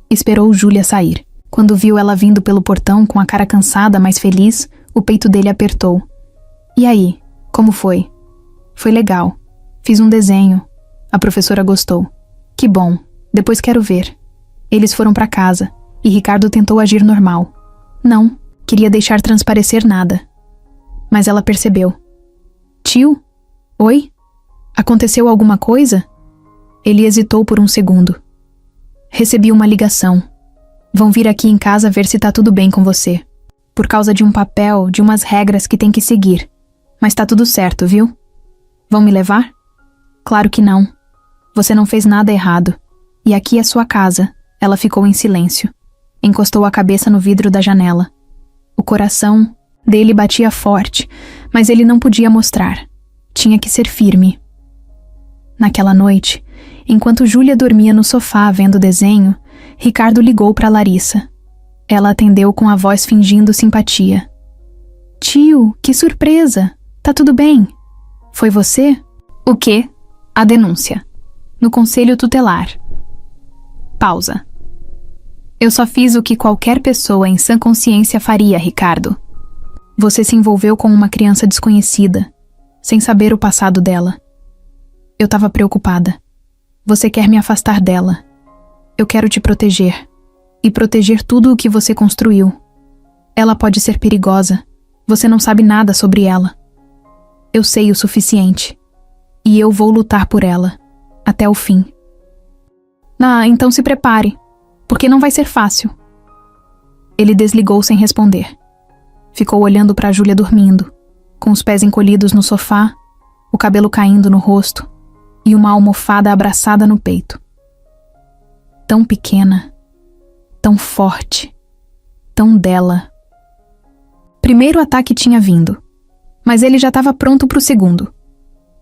Esperou Júlia sair. Quando viu ela vindo pelo portão com a cara cansada, mas feliz, o peito dele apertou. E aí, como foi? Foi legal. Fiz um desenho. A professora gostou. Que bom. Depois quero ver. Eles foram para casa, e Ricardo tentou agir normal. Não, queria deixar transparecer nada. Mas ela percebeu. Tio? Oi? Aconteceu alguma coisa? Ele hesitou por um segundo. Recebi uma ligação. Vão vir aqui em casa ver se tá tudo bem com você. Por causa de um papel, de umas regras que tem que seguir. Mas tá tudo certo, viu? Vão me levar? Claro que não. Você não fez nada errado. E aqui é sua casa. Ela ficou em silêncio. Encostou a cabeça no vidro da janela. O coração dele batia forte, mas ele não podia mostrar. Tinha que ser firme. Naquela noite, enquanto Júlia dormia no sofá vendo desenho, Ricardo ligou para Larissa. Ela atendeu com a voz fingindo simpatia. Tio, que surpresa! Tá tudo bem? Foi você? O quê? A denúncia. No conselho tutelar. Pausa. Eu só fiz o que qualquer pessoa em sã consciência faria, Ricardo. Você se envolveu com uma criança desconhecida, sem saber o passado dela. Eu tava preocupada. Você quer me afastar dela. Eu quero te proteger. E proteger tudo o que você construiu. Ela pode ser perigosa. Você não sabe nada sobre ela. Eu sei o suficiente. E eu vou lutar por ela. Até o fim. Então se prepare. Porque não vai ser fácil. Ele desligou sem responder. Ficou olhando para Júlia dormindo, com os pés encolhidos no sofá, o cabelo caindo no rosto e uma almofada abraçada no peito. Tão pequena, tão forte, tão dela. Primeiro ataque tinha vindo, mas ele já estava pronto para o segundo.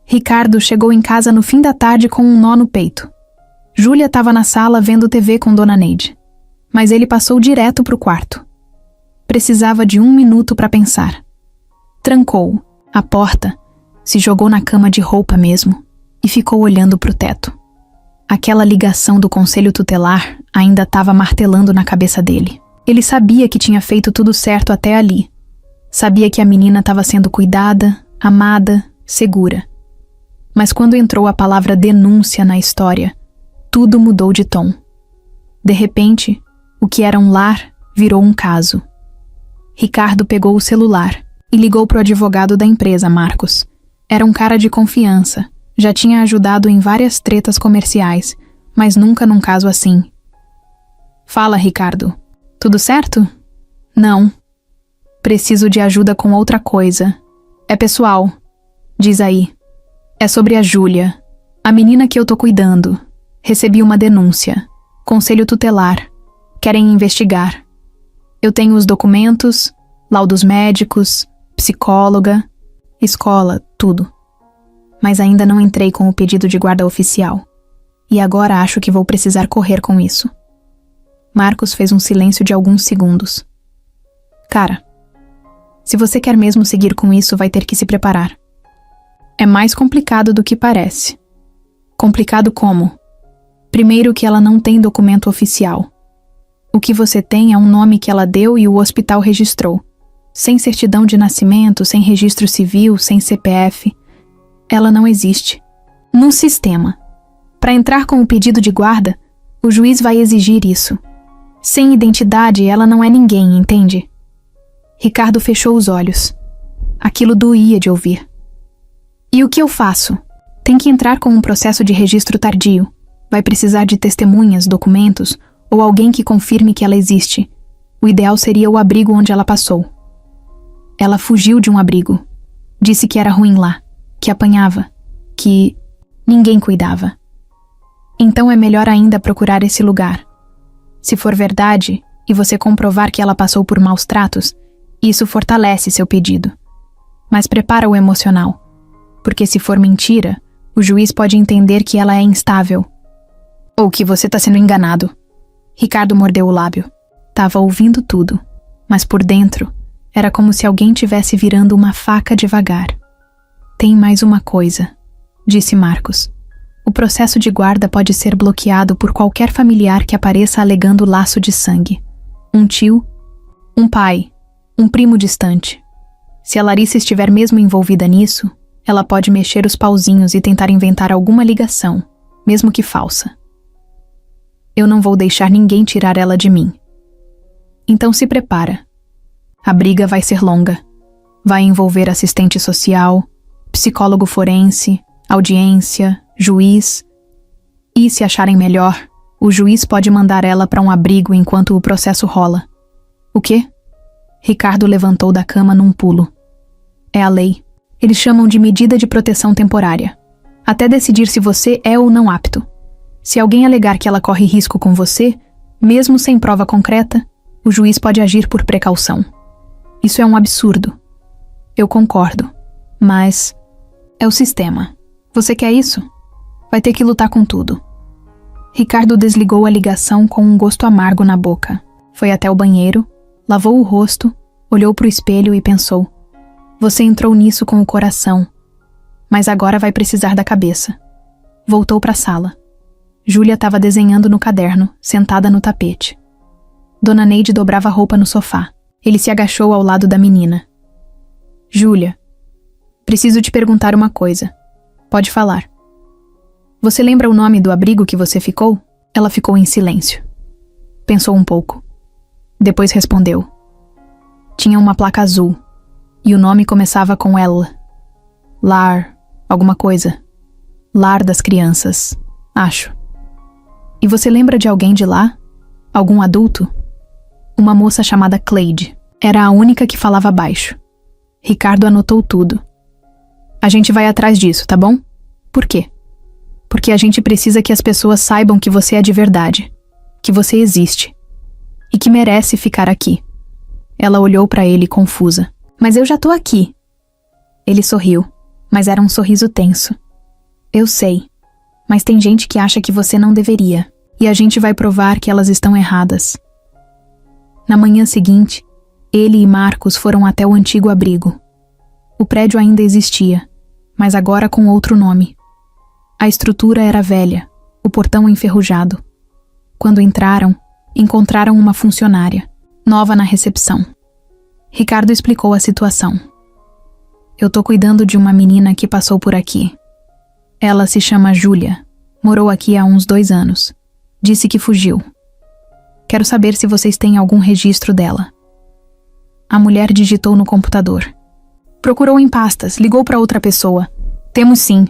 Ricardo chegou em casa no fim da tarde com um nó no peito. Júlia estava na sala vendo TV com Dona Neide, mas ele passou direto para o quarto. Precisava de 1 minuto para pensar. Trancou a porta, se jogou na cama de roupa mesmo e ficou olhando para o teto. Aquela ligação do conselho tutelar ainda estava martelando na cabeça dele. Ele sabia que tinha feito tudo certo até ali. Sabia que a menina estava sendo cuidada, amada, segura. Mas quando entrou a palavra denúncia na história, tudo mudou de tom. De repente, o que era um lar virou um caso. Ricardo pegou o celular e ligou para o advogado da empresa, Marcos. Era um cara de confiança, já tinha ajudado em várias tretas comerciais, mas nunca num caso assim. Fala, Ricardo. Tudo certo? Não. Preciso de ajuda com outra coisa. É pessoal. Diz aí. É sobre a Júlia, a menina que eu tô cuidando. Recebi uma denúncia. Conselho tutelar. Querem investigar. Eu tenho os documentos, laudos médicos, psicóloga, escola, tudo. Mas ainda não entrei com o pedido de guarda oficial. E agora acho que vou precisar correr com isso. Marcos fez um silêncio de alguns segundos. Cara, se você quer mesmo seguir com isso, vai ter que se preparar. É mais complicado do que parece. Complicado como? Primeiro que ela não tem documento oficial. O que você tem é um nome que ela deu e o hospital registrou. Sem certidão de nascimento, sem registro civil, sem CPF. Ela não existe. No sistema. Para entrar com o pedido de guarda, o juiz vai exigir isso. Sem identidade, ela não é ninguém, entende? Ricardo fechou os olhos. Aquilo doía de ouvir. E o que eu faço? Tem que entrar com um processo de registro tardio. Vai precisar de testemunhas, documentos ou alguém que confirme que ela existe. O ideal seria o abrigo onde ela passou. Ela fugiu de um abrigo. Disse que era ruim lá, que apanhava, que ninguém cuidava. Então é melhor ainda procurar esse lugar. Se for verdade, e você comprovar que ela passou por maus tratos, isso fortalece seu pedido. Mas prepara o emocional, porque se for mentira, o juiz pode entender que ela é instável. Ou que você está sendo enganado. Ricardo mordeu o lábio. Tava ouvindo tudo, mas por dentro, era como se alguém tivesse virando uma faca devagar. Tem mais uma coisa, disse Marcos. O processo de guarda pode ser bloqueado por qualquer familiar que apareça alegando laço de sangue. Um tio, um pai, um primo distante. Se a Larissa estiver mesmo envolvida nisso, ela pode mexer os pauzinhos e tentar inventar alguma ligação, mesmo que falsa. Eu não vou deixar ninguém tirar ela de mim. Então se prepara. A briga vai ser longa. Vai envolver assistente social, psicólogo forense, audiência, juiz. E se acharem melhor, o juiz pode mandar ela para um abrigo enquanto o processo rola. O quê? Ricardo levantou da cama num pulo. É a lei. Eles chamam de medida de proteção temporária. Até decidir se você é ou não apto. Se alguém alegar que ela corre risco com você, mesmo sem prova concreta, o juiz pode agir por precaução. Isso é um absurdo. Eu concordo. Mas é o sistema. Você quer isso? Vai ter que lutar com tudo. Ricardo desligou a ligação com um gosto amargo na boca. Foi até o banheiro, lavou o rosto, olhou para o espelho e pensou: você entrou nisso com o coração, mas agora vai precisar da cabeça. Voltou para a sala. Júlia estava desenhando no caderno, sentada no tapete. Dona Neide dobrava a roupa no sofá. Ele se agachou ao lado da menina. Júlia, preciso te perguntar uma coisa. Pode falar. Você lembra o nome do abrigo que você ficou? Ela ficou em silêncio. Pensou um pouco. Depois respondeu. Tinha uma placa azul, e o nome começava com L. Lar, alguma coisa. Lar das crianças, acho. E você lembra de alguém de lá? Algum adulto? Uma moça chamada Cleide. Era a única que falava baixo. Ricardo anotou tudo. A gente vai atrás disso, tá bom? Por quê? Porque a gente precisa que as pessoas saibam que você é de verdade, que você existe, e que merece ficar aqui. Ela olhou para ele confusa. Mas eu já tô aqui. Ele sorriu, mas era um sorriso tenso. Eu sei, mas tem gente que acha que você não deveria, e a gente vai provar que elas estão erradas. Na manhã seguinte, ele e Marcos foram até o antigo abrigo. O prédio ainda existia, mas agora com outro nome. A estrutura era velha, o portão enferrujado. Quando entraram, encontraram uma funcionária, nova na recepção. Ricardo explicou a situação. Eu tô cuidando de uma menina que passou por aqui. Ela se chama Júlia, morou aqui há uns 2 anos. Disse que fugiu. Quero saber se vocês têm algum registro dela. A mulher digitou no computador. Procurou em pastas, ligou para outra pessoa. Temos sim.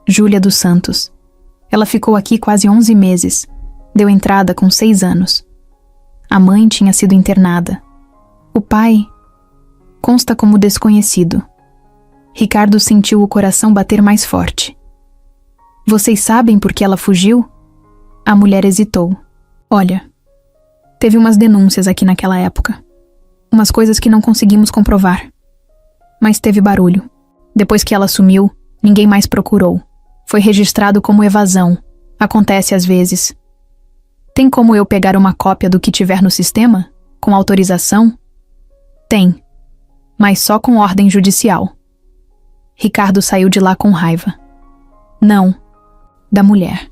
Júlia dos Santos. Ela ficou aqui quase 11 meses. Deu entrada com 6 anos. A mãe tinha sido internada. O pai consta como desconhecido. Ricardo sentiu o coração bater mais forte. Vocês sabem por que ela fugiu? A mulher hesitou. Olha, teve umas denúncias aqui naquela época. Umas coisas que não conseguimos comprovar. Mas teve barulho. Depois que ela sumiu, ninguém mais procurou. Foi registrado como evasão. Acontece às vezes. Tem como eu pegar uma cópia do que tiver no sistema? Com autorização? Tem. Mas só com ordem judicial. Ricardo saiu de lá com raiva. Não. Da mulher.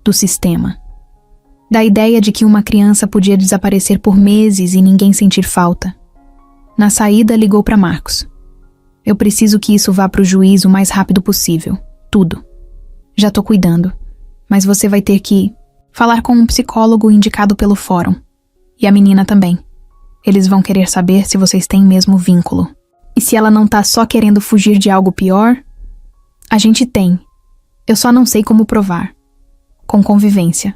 Do sistema. Da ideia de que uma criança podia desaparecer por meses e ninguém sentir falta. Na saída, ligou para Marcos. Eu preciso que isso vá para o juiz o mais rápido possível. Tudo. Já tô cuidando. Mas você vai ter que falar com um psicólogo indicado pelo fórum. E a menina também. Eles vão querer saber se vocês têm mesmo vínculo. E se ela não tá só querendo fugir de algo pior? A gente tem. Eu só não sei como provar. Com convivência.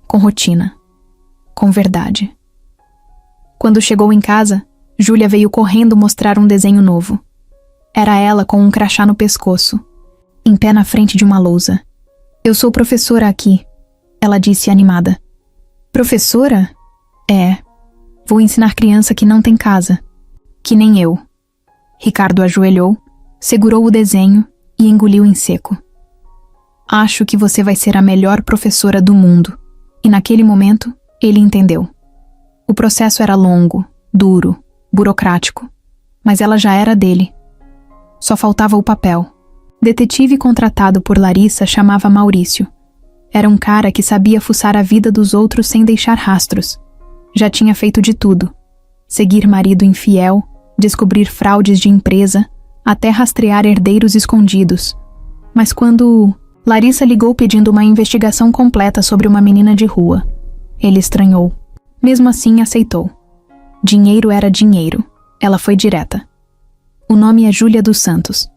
Com rotina. Com verdade. Quando chegou em casa, Júlia veio correndo mostrar um desenho novo. Era ela com um crachá no pescoço, em pé na frente de uma lousa. Eu sou professora aqui, ela disse animada. Professora? É. Vou ensinar criança que não tem casa. Que nem eu. Ricardo ajoelhou, segurou o desenho e engoliu em seco. Acho que você vai ser a melhor professora do mundo. E naquele momento, ele entendeu. O processo era longo, duro, burocrático, mas ela já era dele. Só faltava o papel. Detetive contratado por Larissa chamava Maurício. Era um cara que sabia fuçar a vida dos outros sem deixar rastros. Já tinha feito de tudo. Seguir marido infiel, descobrir fraudes de empresa, até rastrear herdeiros escondidos. Mas quando Larissa ligou pedindo uma investigação completa sobre uma menina de rua, ele estranhou. Mesmo assim, aceitou. Dinheiro era dinheiro. Ela foi direta. O nome é Júlia dos Santos.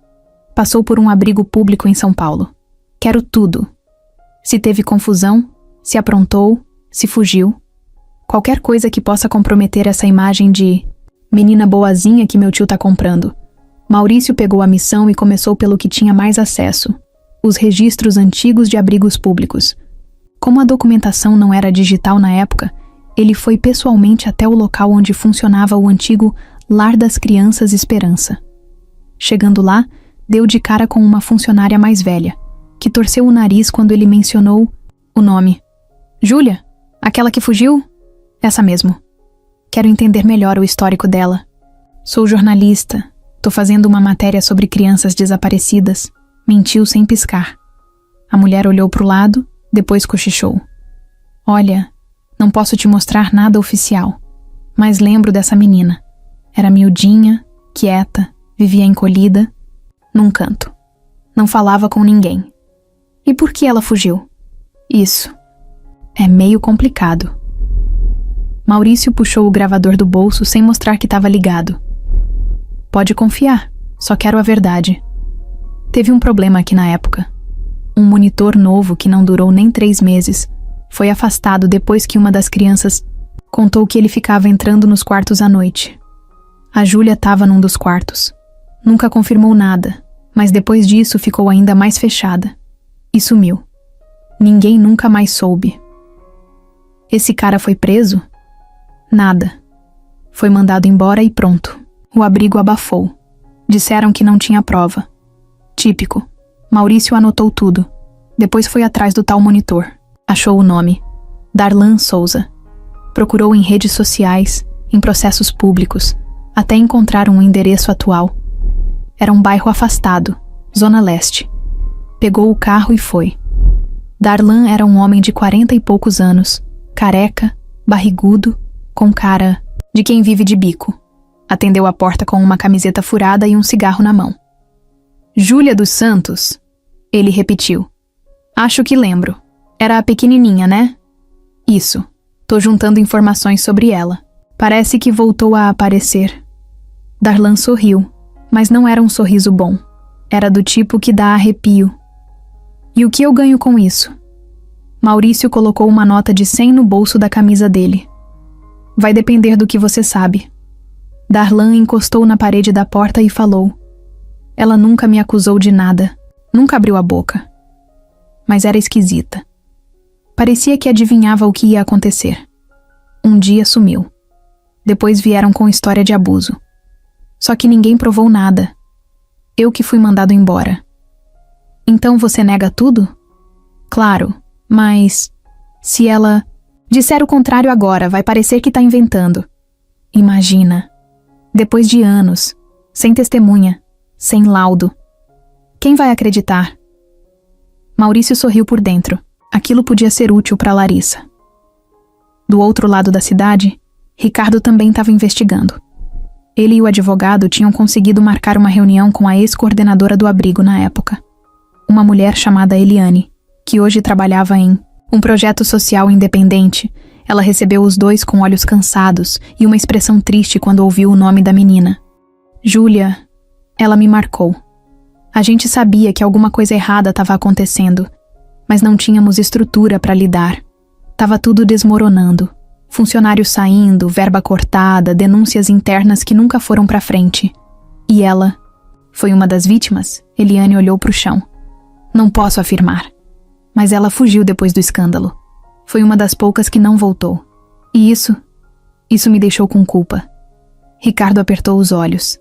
Passou por um abrigo público em São Paulo. Quero tudo. Se teve confusão, se aprontou, se fugiu. Qualquer coisa que possa comprometer essa imagem de menina boazinha que meu tio tá comprando. Maurício pegou a missão e começou pelo que tinha mais acesso: os registros antigos de abrigos públicos. Como a documentação não era digital na época, ele foi pessoalmente até o local onde funcionava o antigo Lar das Crianças Esperança. Chegando lá, deu de cara com uma funcionária mais velha, que torceu o nariz quando ele mencionou o nome. Júlia? Aquela que fugiu? Essa mesmo. Quero entender melhor o histórico dela. Sou jornalista. Tô fazendo uma matéria sobre crianças desaparecidas. Mentiu sem piscar. A mulher olhou pro lado, depois cochichou. Olha, não posso te mostrar nada oficial, mas lembro dessa menina. Era miudinha, quieta, vivia encolhida, num canto. Não falava com ninguém. E por que ela fugiu? Isso. É meio complicado. Maurício puxou o gravador do bolso sem mostrar que estava ligado. Pode confiar, só quero a verdade. Teve um problema aqui na época. Um monitor novo que não durou nem 3 meses foi afastado depois que uma das crianças contou que ele ficava entrando nos quartos à noite. A Júlia estava num dos quartos. Nunca confirmou nada, mas depois disso ficou ainda mais fechada. E sumiu. Ninguém nunca mais soube. Esse cara foi preso? Nada. Foi mandado embora e pronto. O abrigo abafou. Disseram que não tinha prova. Típico. Maurício anotou tudo. Depois foi atrás do tal monitor. Achou o nome. Darlan Souza. Procurou em redes sociais, em processos públicos, até encontrar um endereço atual. Era um bairro afastado, Zona Leste. Pegou o carro e foi. Darlan era um homem de 40 e poucos anos, careca, barrigudo, com cara de quem vive de bico. Atendeu a porta com uma camiseta furada e um cigarro na mão. Júlia dos Santos? Ele repetiu. Acho que lembro. Era a pequenininha, né? Isso. Tô juntando informações sobre ela. Parece que voltou a aparecer. Darlan sorriu, mas não era um sorriso bom. Era do tipo que dá arrepio. E o que eu ganho com isso? Maurício colocou uma nota de 100 no bolso da camisa dele. Vai depender do que você sabe. Darlan encostou na parede da porta e falou. Ela nunca me acusou de nada. Nunca abriu a boca. Mas era esquisita. Parecia que adivinhava o que ia acontecer. Um dia sumiu. Depois vieram com história de abuso. Só que ninguém provou nada. Eu que fui mandado embora. Então você nega tudo? Claro, mas se ela disser o contrário agora, vai parecer que tá inventando. Imagina. Depois de anos, sem testemunha, sem laudo. Quem vai acreditar? Maurício sorriu por dentro. Aquilo podia ser útil para Larissa. Do outro lado da cidade, Ricardo também estava investigando. Ele e o advogado tinham conseguido marcar uma reunião com a ex-coordenadora do abrigo na época. Uma mulher chamada Eliane, que hoje trabalhava em um projeto social independente. Ela recebeu os dois com olhos cansados e uma expressão triste quando ouviu o nome da menina. Júlia, ela me marcou. A gente sabia que alguma coisa errada estava acontecendo, mas não tínhamos estrutura para lidar. Tava tudo desmoronando. Funcionários saindo, verba cortada, denúncias internas que nunca foram para frente. E ela Foi uma das vítimas? Eliane olhou para o chão. Não posso afirmar. Mas ela fugiu depois do escândalo. Foi uma das poucas que não voltou. E isso me deixou com culpa. Ricardo apertou os olhos.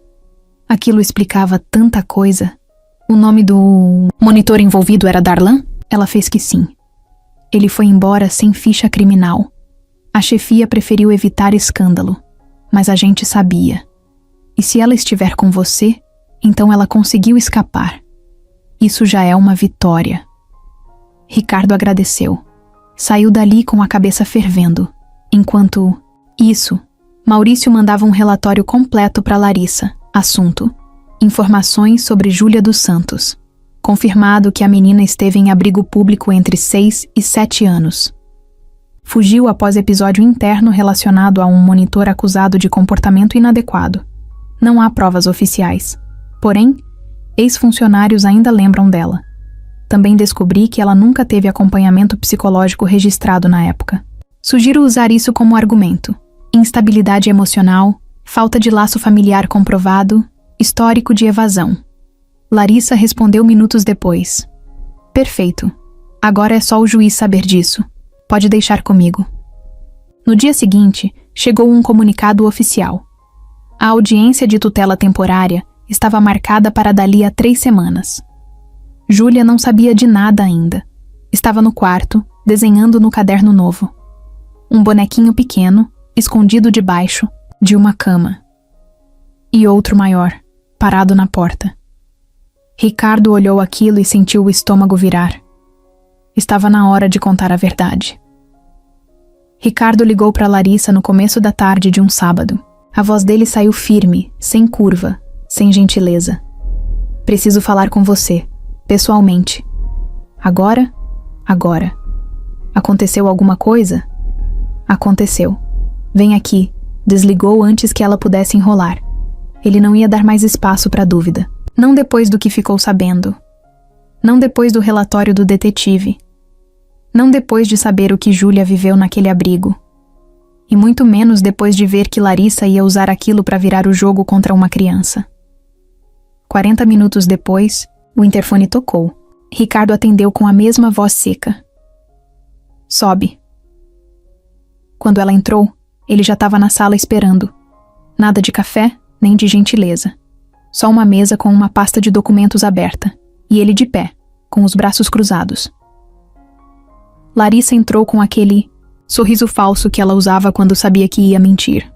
Aquilo explicava tanta coisa. O nome do monitor envolvido era Darlan? Ela fez que sim. Ele foi embora sem ficha criminal. A chefia preferiu evitar escândalo. Mas a gente sabia. E se ela estiver com você, então ela conseguiu escapar. Isso já é uma vitória. Ricardo agradeceu. Saiu dali com a cabeça fervendo. Enquanto Maurício mandava um relatório completo para Larissa. Assunto: informações sobre Júlia dos Santos. Confirmado que a menina esteve em abrigo público entre 6 e 7 anos. Fugiu após episódio interno relacionado a um monitor acusado de comportamento inadequado. Não há provas oficiais. Porém, ex-funcionários ainda lembram dela. Também descobri que ela nunca teve acompanhamento psicológico registrado na época. Sugiro usar isso como argumento. Instabilidade emocional, falta de laço familiar comprovado, histórico de evasão. Larissa respondeu minutos depois. Perfeito. Agora é só o juiz saber disso. Pode deixar comigo. No dia seguinte, chegou um comunicado oficial. A audiência de tutela temporária estava marcada para dali a 3 semanas. Júlia não sabia de nada ainda. Estava no quarto, desenhando no caderno novo. Um bonequinho pequeno, escondido debaixo de uma cama. E outro maior, parado na porta. Ricardo olhou aquilo e sentiu o estômago virar. Estava na hora de contar a verdade. Ricardo ligou para Larissa no começo da tarde de um sábado. A voz dele saiu firme, sem curva, sem gentileza. Preciso falar com você, pessoalmente. Agora? Agora. Aconteceu alguma coisa? Aconteceu. Vem aqui. Desligou antes que ela pudesse enrolar. Ele não ia dar mais espaço para dúvida. Não depois do que ficou sabendo. Não depois do relatório do detetive. Não depois de saber o que Júlia viveu naquele abrigo. E muito menos depois de ver que Larissa ia usar aquilo para virar o jogo contra uma criança. 40 minutos depois, o interfone tocou. Ricardo atendeu com a mesma voz seca. Sobe. Quando ela entrou, ele já estava na sala esperando. Nada de café, nem de gentileza. Só uma mesa com uma pasta de documentos aberta. E ele de pé, com os braços cruzados. Larissa entrou com aquele sorriso falso que ela usava quando sabia que ia mentir.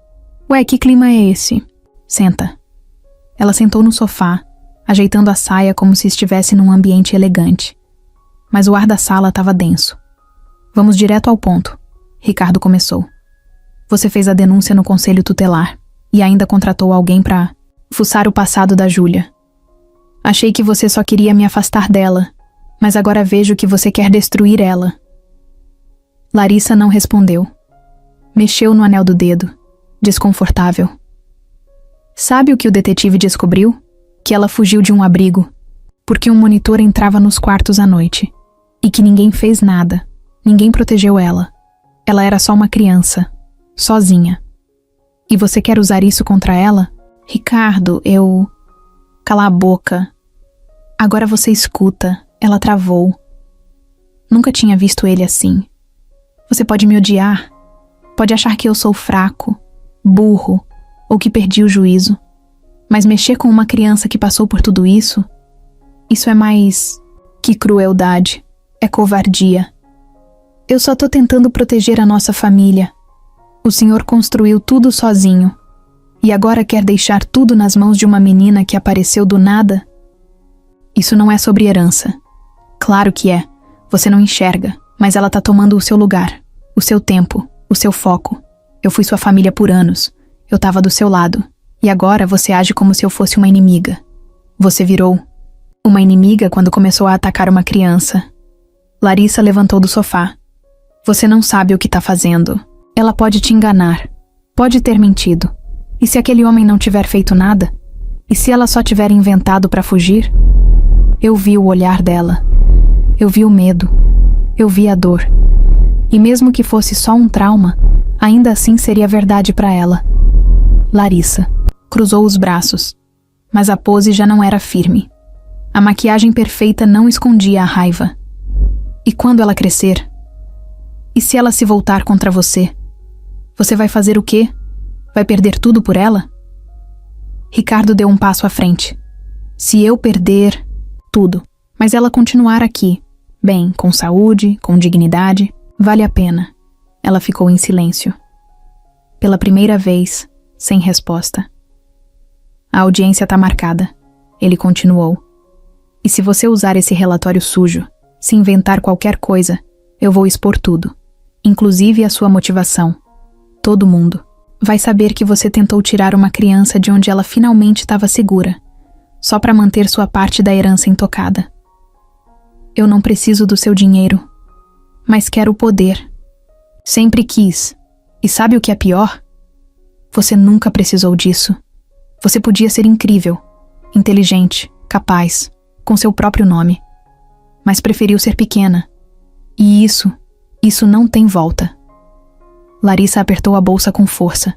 Ué, que clima é esse? Senta. Ela sentou no sofá, ajeitando a saia como se estivesse num ambiente elegante. Mas o ar da sala estava denso. Vamos direto ao ponto. Ricardo começou. Você fez a denúncia no conselho tutelar e ainda contratou alguém para fuçar o passado da Júlia. Achei que você só queria me afastar dela, mas agora vejo que você quer destruir ela. Larissa não respondeu. Mexeu no anel do dedo, desconfortável. Sabe o que o detetive descobriu? Que ela fugiu de um abrigo, porque um monitor entrava nos quartos à noite, e que ninguém fez nada, ninguém protegeu ela. Ela era só uma criança, sozinha. E você quer usar isso contra ela? Ricardo, Cala a boca. Agora você escuta, ela travou. Nunca tinha visto ele assim. Você pode me odiar, pode achar que eu sou fraco, burro, ou que perdi o juízo. Mas mexer com uma criança que passou por tudo isso é mais que crueldade, é covardia. Eu só tô tentando proteger a nossa família. O senhor construiu tudo sozinho. E agora quer deixar tudo nas mãos de uma menina que apareceu do nada? Isso não é sobre herança. Claro que é. Você não enxerga, mas ela tá tomando o seu lugar, o seu tempo, o seu foco. Eu fui sua família por anos. Eu tava do seu lado. E agora você age como se eu fosse uma inimiga. Você virou uma inimiga quando começou a atacar uma criança. Larissa levantou do sofá. Você não sabe o que tá fazendo. Ela pode te enganar. Pode ter mentido. E se aquele homem não tiver feito nada? E se ela só tiver inventado para fugir? Eu vi o olhar dela. Eu vi o medo. Eu vi a dor. E mesmo que fosse só um trauma, ainda assim seria verdade para ela. Larissa cruzou os braços. mas a pose já não era firme. A maquiagem perfeita não escondia a raiva. E quando ela crescer? E se ela se voltar contra você? Você vai fazer o quê? Vai perder tudo por ela? Ricardo deu um passo à frente. Se eu perder tudo, mas ela continuar aqui, bem, com saúde, com dignidade, vale a pena. Ela ficou em silêncio. Pela primeira vez, sem resposta. A audiência tá marcada. Ele continuou. E se você usar esse relatório sujo, se inventar qualquer coisa, eu vou expor tudo, inclusive a sua motivação. Todo mundo vai saber que você tentou tirar uma criança de onde ela finalmente estava segura, só para manter sua parte da herança intocada. Eu não preciso do seu dinheiro, mas quero o poder. Sempre quis. E sabe o que é pior? Você nunca precisou disso. Você podia ser incrível, inteligente, capaz, com seu próprio nome. Mas preferiu ser pequena. E isso não tem volta. Larissa apertou a bolsa com força.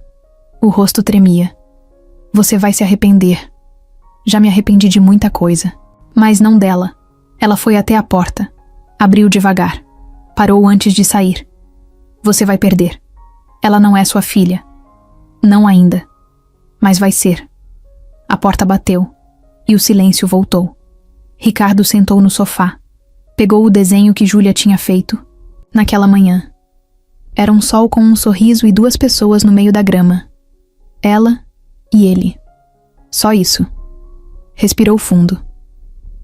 O rosto tremia. Você vai se arrepender. Já me arrependi de muita coisa. Mas não dela. Ela foi até a porta. Abriu devagar. Parou antes de sair. Você vai perder. Ela não é sua filha. Não ainda. Mas vai ser. A porta bateu. E o silêncio voltou. Ricardo sentou no sofá. Pegou o desenho que Júlia tinha feito. Naquela manhã. Era um sol com um sorriso e duas pessoas no meio da grama. Ela e ele. Só isso. Respirou fundo.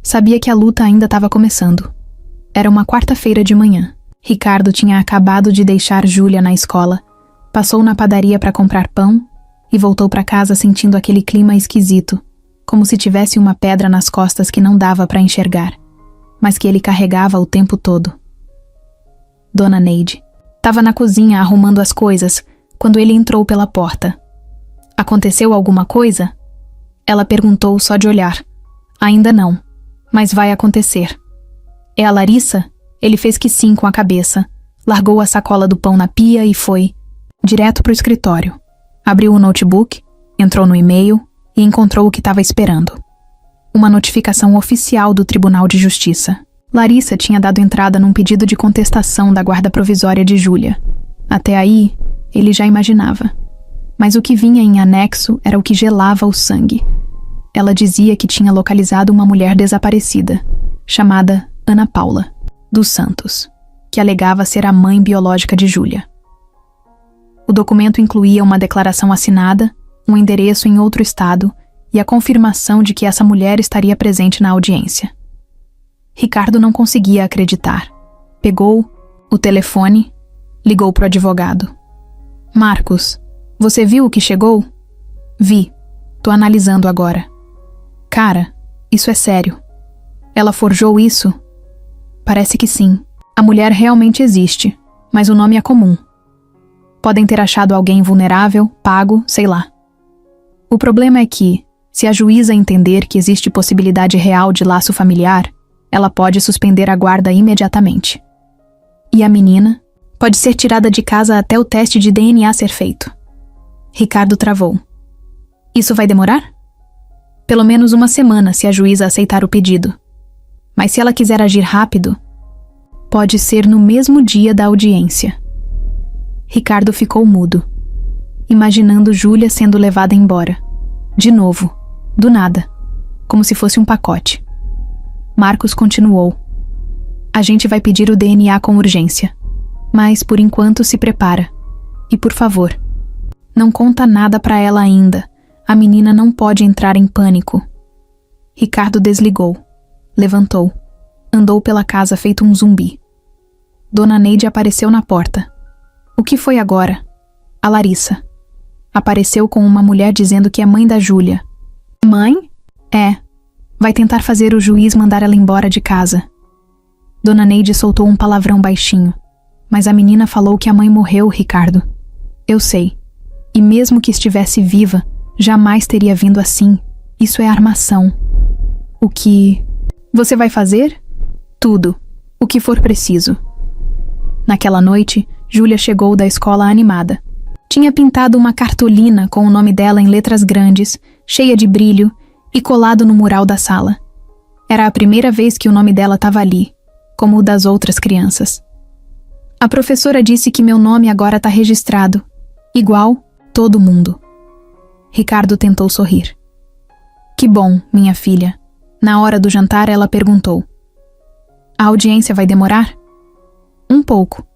Sabia que a luta ainda estava começando. Era uma quarta-feira de manhã. Ricardo tinha acabado de deixar Júlia na escola, passou na padaria para comprar pão e voltou para casa sentindo aquele clima esquisito, como se tivesse uma pedra nas costas que não dava para enxergar, mas que ele carregava o tempo todo. Dona Neide estava na cozinha arrumando as coisas quando ele entrou pela porta. Aconteceu alguma coisa? Ela perguntou só de olhar. Ainda não, mas vai acontecer. É a Larissa? Ele fez que sim com a cabeça, largou a sacola do pão na pia e foi direto para o escritório. Abriu o notebook, entrou no e-mail e encontrou o que estava esperando. Uma notificação oficial do Tribunal de Justiça. Larissa tinha dado entrada num pedido de contestação da guarda provisória de Júlia. Até aí, ele já imaginava. Mas o que vinha em anexo era o que gelava o sangue. Ela dizia que tinha localizado uma mulher desaparecida, chamada Ana Paula dos Santos, que alegava ser a mãe biológica de Júlia. O documento incluía uma declaração assinada, um endereço em outro estado e a confirmação de que essa mulher estaria presente na audiência. Ricardo não conseguia acreditar. Pegou o telefone, ligou para o advogado. Marcos, você viu o que chegou? Vi. Tô analisando agora. Cara, isso é sério. Ela forjou isso? Parece que sim. A mulher realmente existe, mas o nome é comum. Podem ter achado alguém vulnerável, pago, sei lá. O problema é que, se a juíza entender que existe possibilidade real de laço familiar, ela pode suspender a guarda imediatamente. E a menina pode ser tirada de casa até o teste de DNA ser feito. Ricardo travou. Isso vai demorar? Pelo menos uma semana se a juíza aceitar o pedido. Mas se ela quiser agir rápido, pode ser no mesmo dia da audiência. Ricardo ficou mudo, imaginando Júlia sendo levada embora. De novo, do nada, como se fosse um pacote. Marcos continuou. A gente vai pedir o DNA com urgência, mas por enquanto se prepara. E por favor, não conta nada pra ela ainda. A menina não pode entrar em pânico. Ricardo desligou, levantou, andou pela casa feito um zumbi. Dona Neide apareceu na porta. O que foi agora? A Larissa. Apareceu com uma mulher dizendo que é mãe da Júlia. Mãe? É. Vai tentar fazer o juiz mandar ela embora de casa. Dona Neide soltou um palavrão baixinho. Mas a menina falou que a mãe morreu, Ricardo. Eu sei. E mesmo que estivesse viva, jamais teria vindo assim. Isso é armação. O que você vai fazer? Tudo. O que for preciso. Naquela noite, Júlia chegou da escola animada. Tinha pintado uma cartolina com o nome dela em letras grandes, cheia de brilho, e colado no mural da sala. Era a primeira vez que o nome dela estava ali, como o das outras crianças. A professora disse que meu nome agora está registrado, igual todo mundo. Ricardo tentou sorrir. Que bom, minha filha. Na hora do jantar, ela perguntou. A audiência vai demorar? Um pouco.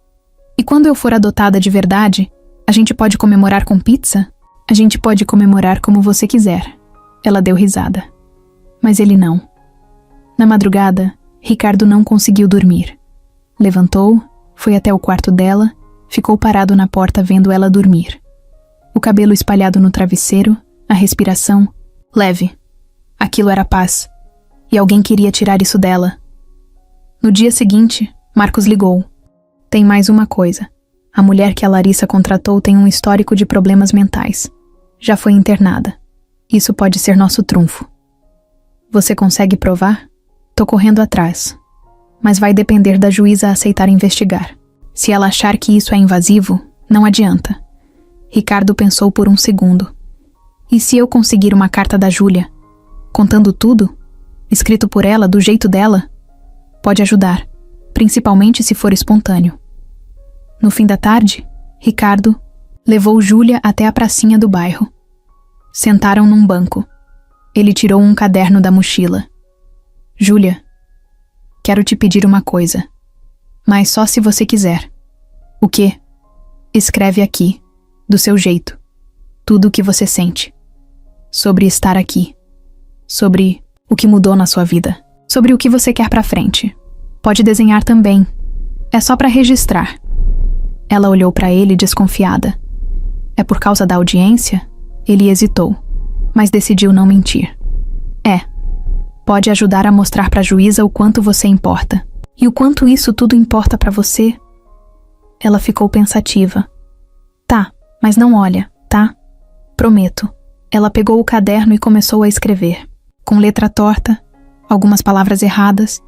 E quando eu for adotada de verdade, a gente pode comemorar com pizza? A gente pode comemorar como você quiser. Ela deu risada. Mas ele não. Na madrugada, Ricardo não conseguiu dormir. Levantou, foi até o quarto dela, ficou parado na porta vendo ela dormir. O cabelo espalhado no travesseiro, a respiração leve. Aquilo era paz. E alguém queria tirar isso dela. No dia seguinte, Marcos ligou. Tem mais uma coisa. A mulher que a Larissa contratou tem um histórico de problemas mentais. Já foi internada. Isso pode ser nosso trunfo. Você consegue provar? Tô correndo atrás. Mas vai depender da juíza aceitar investigar. Se ela achar que isso é invasivo, não adianta. Ricardo pensou por um segundo. E se eu conseguir uma carta da Júlia, contando tudo, escrito por ela, do jeito dela? Pode ajudar, principalmente se for espontâneo. No fim da tarde, Ricardo levou Júlia até a pracinha do bairro. Sentaram num banco. Ele tirou um caderno da mochila. Júlia, quero te pedir uma coisa, mas só se você quiser. O quê? Escreve aqui, do seu jeito, tudo o que você sente. Sobre estar aqui. Sobre o que mudou na sua vida. Sobre o que você quer pra frente. Pode desenhar também. É só pra registrar. Ela olhou pra ele desconfiada. É por causa da audiência? Ele hesitou, mas decidiu não mentir. É. Pode ajudar a mostrar pra juíza o quanto você importa. E o quanto isso tudo importa pra você? Ela ficou pensativa. Tá, mas não olha, tá? Prometo. Ela pegou o caderno e começou a escrever. Com letra torta, algumas palavras erradas,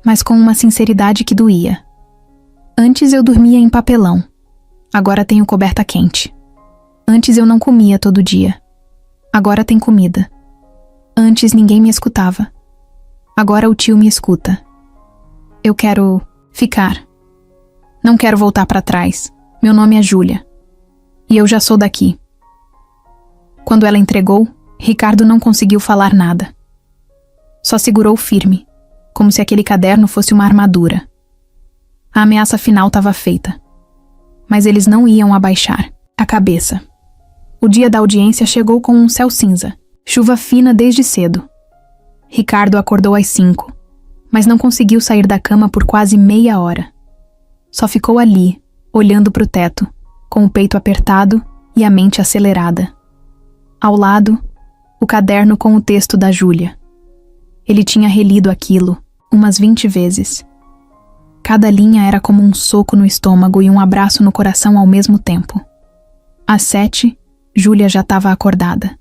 mas com uma sinceridade que doía. Antes eu dormia em papelão. Agora tenho coberta quente. Antes eu não comia todo dia. Agora tem comida. Antes ninguém me escutava. Agora o tio me escuta. Eu quero ficar. Não quero voltar para trás. Meu nome é Júlia. E eu já sou daqui. Quando ela entregou, Ricardo não conseguiu falar nada. Só segurou firme, como se aquele caderno fosse uma armadura. A ameaça final estava feita. Mas eles não iam abaixar a cabeça. O dia da audiência chegou com um céu cinza, chuva fina desde cedo. Ricardo acordou às 5, mas não conseguiu sair da cama por quase meia hora. Só ficou ali, olhando para o teto, com o peito apertado e a mente acelerada. Ao lado, o caderno com o texto da Júlia. Ele tinha relido aquilo umas 20 vezes. Cada linha era como um soco no estômago e um abraço no coração ao mesmo tempo. Às 7, Júlia já estava acordada.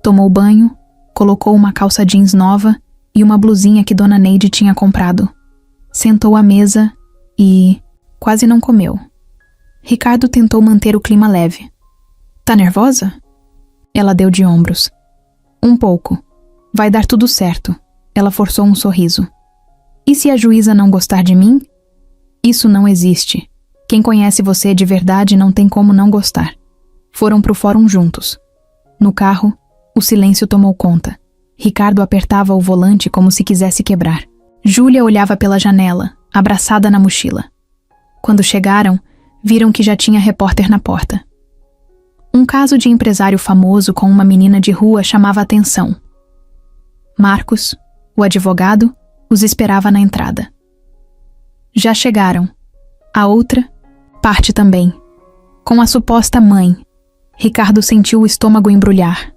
Tomou banho, colocou uma calça jeans nova e uma blusinha que Dona Neide tinha comprado. Sentou à mesa e quase não comeu. Ricardo tentou manter o clima leve. Tá nervosa? Ela deu de ombros. Um pouco. Vai dar tudo certo. Ela forçou um sorriso. E se a juíza não gostar de mim? Isso não existe. Quem conhece você de verdade não tem como não gostar. Foram pro fórum juntos. No carro, o silêncio tomou conta. Ricardo apertava o volante como se quisesse quebrar. Júlia olhava pela janela, abraçada na mochila. Quando chegaram, viram que já tinha repórter na porta. Um caso de empresário famoso com uma menina de rua chamava a atenção. Marcos, o advogado, os esperava na entrada. Já chegaram. A outra parte também. Com a suposta mãe, Ricardo sentiu o estômago embrulhar.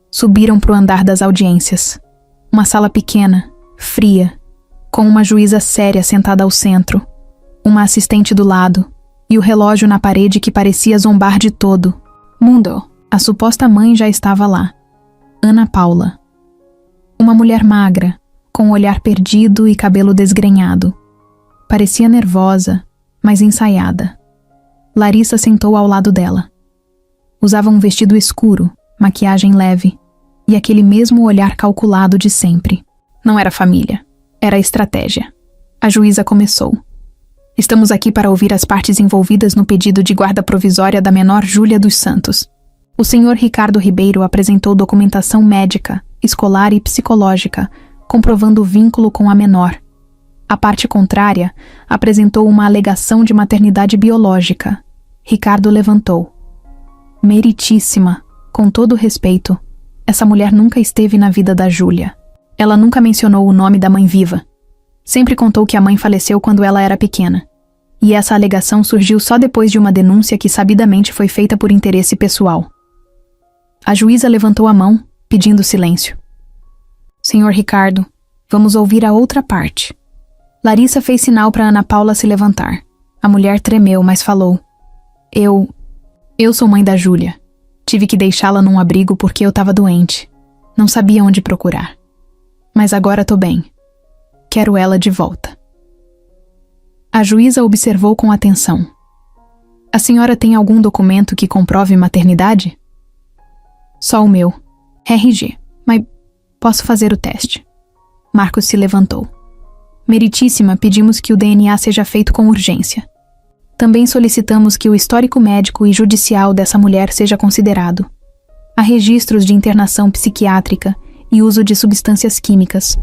Subiram para o andar das audiências. Uma sala pequena, fria, com uma juíza séria sentada ao centro, uma assistente do lado e o relógio na parede que parecia zombar de todo. Mundo, a suposta mãe já estava lá. Ana Paula. Uma mulher magra, com o olhar perdido e cabelo desgrenhado. Parecia nervosa, mas ensaiada. Larissa sentou ao lado dela. Usava um vestido escuro, maquiagem leve, e aquele mesmo olhar calculado de sempre. Não era família, era estratégia. A juíza começou. Estamos aqui para ouvir as partes envolvidas no pedido de guarda provisória da menor Júlia dos Santos. O senhor Ricardo Ribeiro apresentou documentação médica, escolar e psicológica, comprovando o vínculo com a menor. A parte contrária apresentou uma alegação de maternidade biológica. Ricardo levantou. Meritíssima, com todo respeito, essa mulher nunca esteve na vida da Júlia. Ela nunca mencionou o nome da mãe viva. Sempre contou que a mãe faleceu quando ela era pequena. E essa alegação surgiu só depois de uma denúncia que sabidamente foi feita por interesse pessoal. A juíza levantou a mão, pedindo silêncio. Senhor Ricardo, vamos ouvir a outra parte. Larissa fez sinal para Ana Paula se levantar. A mulher tremeu, mas falou. Eu sou mãe da Júlia. Tive que deixá-la num abrigo porque eu estava doente. Não sabia onde procurar. Mas agora tô bem. Quero ela de volta. A juíza observou com atenção. A senhora tem algum documento que comprove maternidade? Só o meu. RG. Mas posso fazer o teste. Marcos se levantou. Meritíssima, pedimos que o DNA seja feito com urgência. Também solicitamos que o histórico médico e judicial dessa mulher seja considerado. Há registros de internação psiquiátrica e uso de substâncias químicas.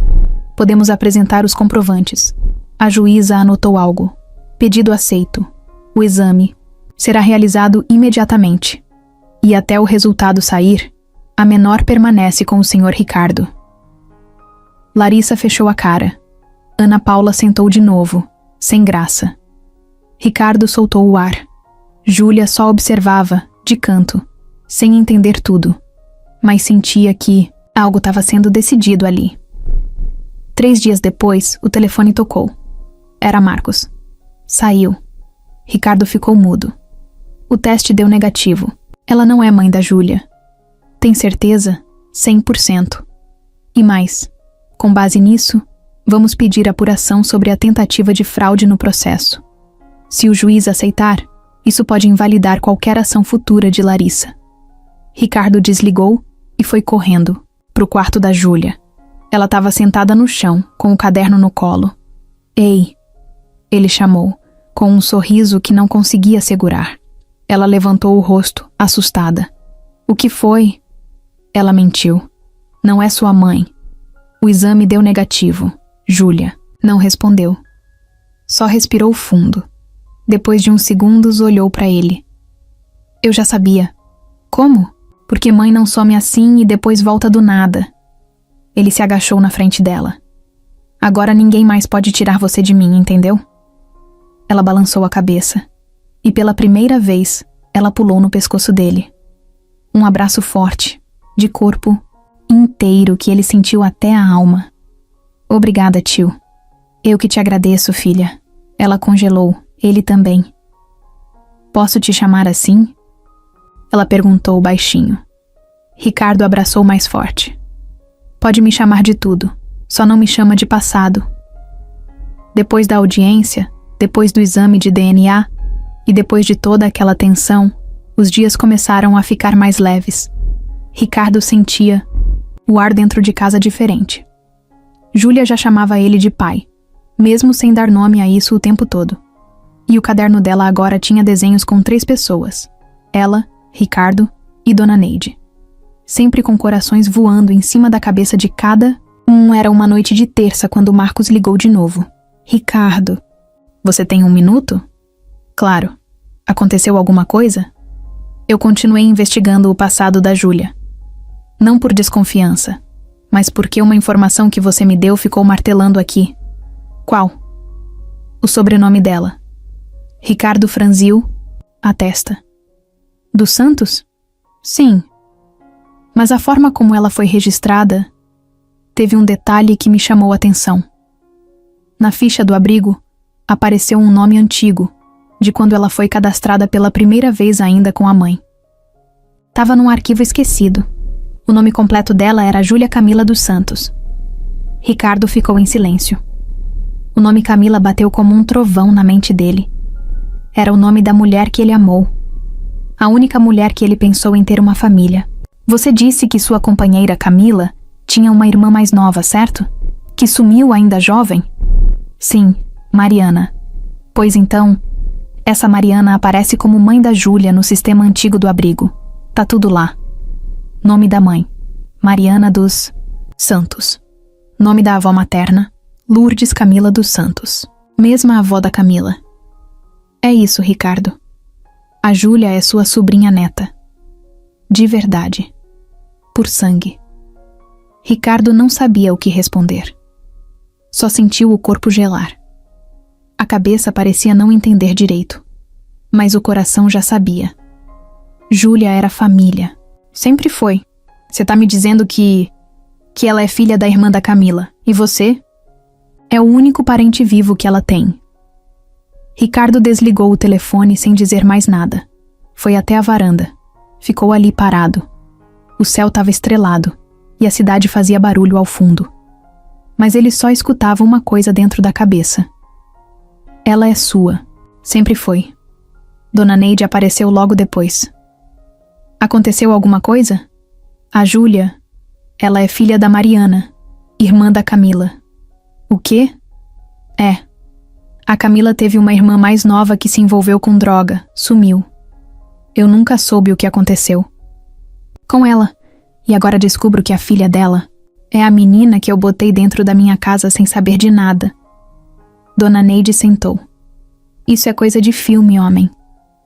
Podemos apresentar os comprovantes. A juíza anotou algo. Pedido aceito. O exame será realizado imediatamente. E até o resultado sair, a menor permanece com o senhor Ricardo. Larissa fechou a cara. Ana Paula sentou de novo, sem graça. Ricardo soltou o ar. Júlia só observava, de canto, sem entender tudo. Mas sentia que algo estava sendo decidido ali. 3 dias depois, o telefone tocou. Era Marcos. Saiu. Ricardo ficou mudo. O teste deu negativo. Ela não é mãe da Júlia. Tem certeza? 100%. E mais, com base nisso, vamos pedir apuração sobre a tentativa de fraude no processo. Se o juiz aceitar, isso pode invalidar qualquer ação futura de Larissa. Ricardo desligou e foi correndo para o quarto da Júlia. Ela estava sentada no chão, com o caderno no colo. Ei! Ele chamou, com um sorriso que não conseguia segurar. Ela levantou o rosto, assustada. O que foi? Ela mentiu. Não é sua mãe. O exame deu negativo. Júlia não respondeu. Só respirou fundo. Depois de uns segundos, olhou para ele. Eu já sabia. Como? Porque mãe não some assim e depois volta do nada. Ele se agachou na frente dela. Agora ninguém mais pode tirar você de mim, entendeu? Ela balançou a cabeça. E pela primeira vez, ela pulou no pescoço dele. Um abraço forte, de corpo inteiro que ele sentiu até a alma. Obrigada, tio. Eu que te agradeço, filha. Ela congelou, ele também. Posso te chamar assim? Ela perguntou baixinho. Ricardo abraçou mais forte. Pode me chamar de tudo, só não me chama de passado. Depois da audiência, depois do exame de DNA e depois de toda aquela tensão, os dias começaram a ficar mais leves. Ricardo sentia o ar dentro de casa diferente. Júlia já chamava ele de pai, mesmo sem dar nome a isso o tempo todo. E o caderno dela agora tinha desenhos com 3 pessoas. Ela, Ricardo e Dona Neide. Sempre com corações voando em cima da cabeça de cada um. Era uma noite de terça quando Marcos ligou de novo. Ricardo. Você tem 1 minuto? Claro. Aconteceu alguma coisa? Eu continuei investigando o passado da Júlia. Não por desconfiança, mas porque uma informação que você me deu ficou martelando aqui. Qual? O sobrenome dela. Ricardo franziu a testa. Dos Santos? Sim. Mas a forma como ela foi registrada teve um detalhe que me chamou a atenção. Na ficha do abrigo, apareceu um nome antigo, de quando ela foi cadastrada pela primeira vez ainda com a mãe. Tava num arquivo esquecido. O nome completo dela era Júlia Camila dos Santos. Ricardo ficou em silêncio. O nome Camila bateu como um trovão na mente dele. Era o nome da mulher que ele amou. A única mulher que ele pensou em ter uma família. Você disse que sua companheira Camila tinha uma irmã mais nova, certo? Que sumiu ainda jovem? Sim, Mariana. Pois então, essa Mariana aparece como mãe da Júlia no sistema antigo do abrigo. Tá tudo lá. Nome da mãe: Mariana dos Santos. Nome da avó materna: Lourdes Camila dos Santos. Mesma avó da Camila. É isso, Ricardo. A Júlia é sua sobrinha neta. De verdade. Por sangue. Ricardo não sabia o que responder. Só sentiu o corpo gelar. A cabeça parecia não entender direito, mas o coração já sabia. Júlia era família. Sempre foi. Você tá me dizendo que ela é filha da irmã da Camila. E você? É o único parente vivo que ela tem. Ricardo desligou o telefone sem dizer mais nada. Foi até a varanda. Ficou ali parado. O céu estava estrelado e a cidade fazia barulho ao fundo. Mas ele só escutava uma coisa dentro da cabeça. Ela é sua. Sempre foi. Dona Neide apareceu logo depois. Aconteceu alguma coisa? A Júlia, ela é filha da Mariana, irmã da Camila. O quê? É. A Camila teve uma irmã mais nova que se envolveu com droga, sumiu. Eu nunca soube o que aconteceu com ela, e agora descubro que a filha dela é a menina que eu botei dentro da minha casa sem saber de nada. Dona Neide sentou. Isso é coisa de filme, homem.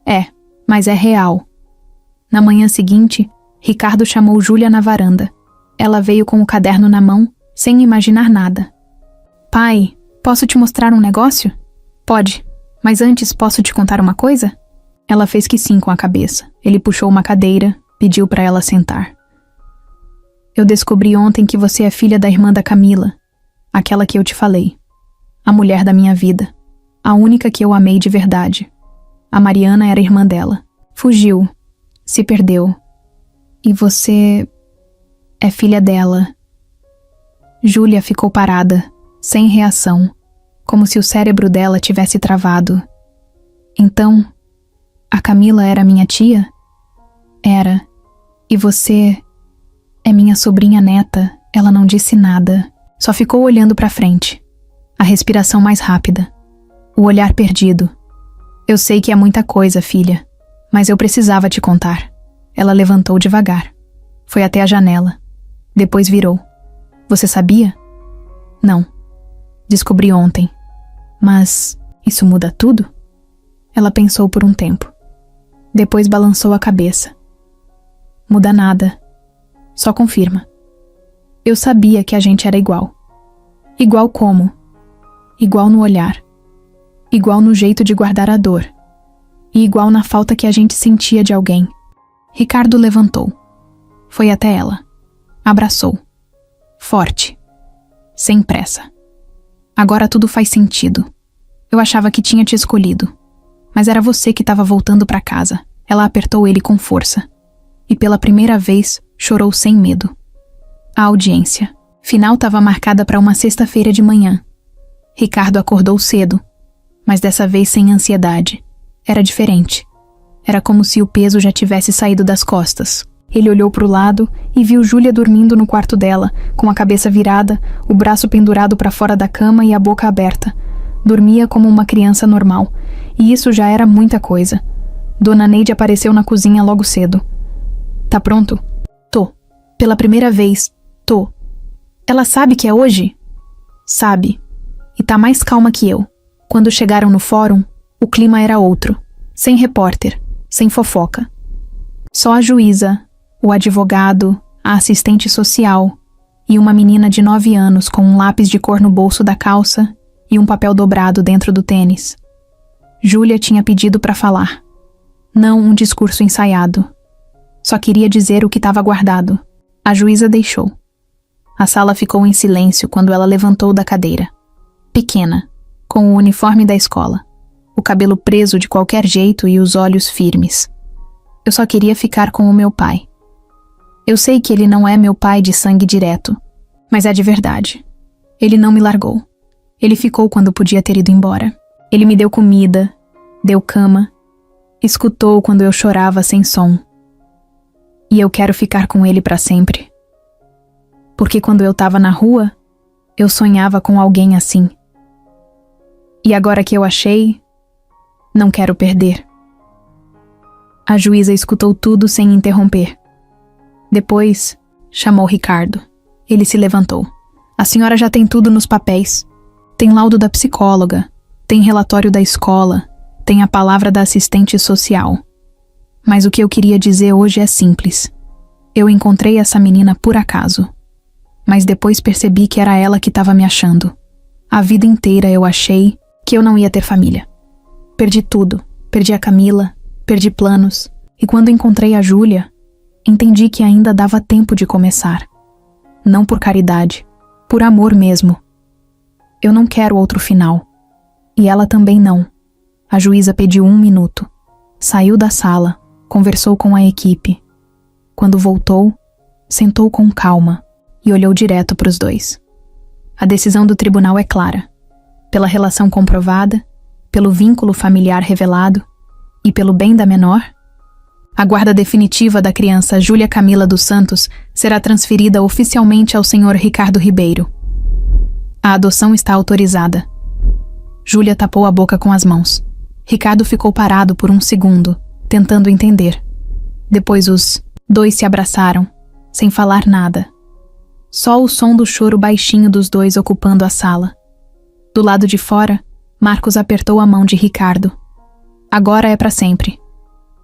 É, mas é real. Na manhã seguinte, Ricardo chamou Júlia na varanda. Ela veio com o caderno na mão, sem imaginar nada. Pai, posso te mostrar um negócio? Pode, mas antes posso te contar uma coisa? Ela fez que sim com a cabeça. Ele puxou uma cadeira, pediu para ela sentar. Eu descobri ontem que você é filha da irmã da Camila, aquela que eu te falei. A mulher da minha vida. A única que eu amei de verdade. A Mariana era irmã dela. Fugiu. Se perdeu. E você é filha dela. Júlia ficou parada, sem reação, como se o cérebro dela tivesse travado. Então, a Camila era minha tia? Era. E você é minha sobrinha neta. Ela não disse nada, só ficou olhando para frente. A respiração mais rápida. O olhar perdido. Eu sei que é muita coisa, filha, mas eu precisava te contar. Ela levantou devagar. Foi até a janela. Depois virou. Você sabia? Não. Descobri ontem. Mas isso muda tudo? Ela pensou por um tempo. Depois balançou a cabeça. Muda nada. Só confirma. Eu sabia que a gente era igual. Igual como? Igual no olhar. Igual no jeito de guardar a dor. E igual na falta que a gente sentia de alguém. Ricardo levantou. Foi até ela. Abraçou. Forte. Sem pressa. Agora tudo faz sentido. Eu achava que tinha te escolhido. Mas era você que estava voltando para casa. Ela apertou ele com força. E pela primeira vez, chorou sem medo. A audiência final estava marcada para uma sexta-feira de manhã. Ricardo acordou cedo, mas dessa vez sem ansiedade. Era diferente. Era como se o peso já tivesse saído das costas. Ele olhou para o lado e viu Júlia dormindo no quarto dela, com a cabeça virada, o braço pendurado para fora da cama e a boca aberta. Dormia como uma criança normal, e isso já era muita coisa. Dona Neide apareceu na cozinha logo cedo. Tá pronto? Tô. Pela primeira vez, tô. Ela sabe que é hoje? Sabe. E tá mais calma que eu. Quando chegaram no fórum, o clima era outro. Sem repórter, sem fofoca. Só a juíza, o advogado, a assistente social e uma menina de 9 anos com um lápis de cor no bolso da calça e um papel dobrado dentro do tênis. Júlia tinha pedido para falar. Não um discurso ensaiado. Só queria dizer o que estava guardado. A juíza deixou. A sala ficou em silêncio quando ela levantou da cadeira. Pequena, com o uniforme da escola, o cabelo preso de qualquer jeito e os olhos firmes. Eu só queria ficar com o meu pai. Eu sei que ele não é meu pai de sangue direto, mas é de verdade. Ele não me largou. Ele ficou quando podia ter ido embora. Ele me deu comida, deu cama, escutou quando eu chorava sem som. E eu quero ficar com ele para sempre. Porque quando eu tava na rua, eu sonhava com alguém assim. E agora que eu achei, não quero perder. A juíza escutou tudo sem interromper. Depois, chamou Ricardo. Ele se levantou. A senhora já tem tudo nos papéis. Tem laudo da psicóloga, tem relatório da escola, tem a palavra da assistente social. Mas o que eu queria dizer hoje é simples. Eu encontrei essa menina por acaso. Mas depois percebi que era ela que estava me achando. A vida inteira eu achei que eu não ia ter família. Perdi tudo. Perdi a Camila, perdi planos. E quando encontrei a Júlia, entendi que ainda dava tempo de começar. Não por caridade, por amor mesmo. Eu não quero outro final. E ela também não. A juíza pediu 1 minuto. Saiu da sala, conversou com a equipe. Quando voltou, sentou com calma e olhou direto para os dois. A decisão do tribunal é clara. Pela relação comprovada, pelo vínculo familiar revelado e pelo bem da menor, a guarda definitiva da criança Júlia Camila dos Santos será transferida oficialmente ao senhor Ricardo Ribeiro. A adoção está autorizada. Júlia tapou a boca com as mãos. Ricardo ficou parado por 1 segundo, tentando entender. Depois os dois se abraçaram, sem falar nada. Só o som do choro baixinho dos dois ocupando a sala. Do lado de fora, Marcos apertou a mão de Ricardo. Agora é para sempre.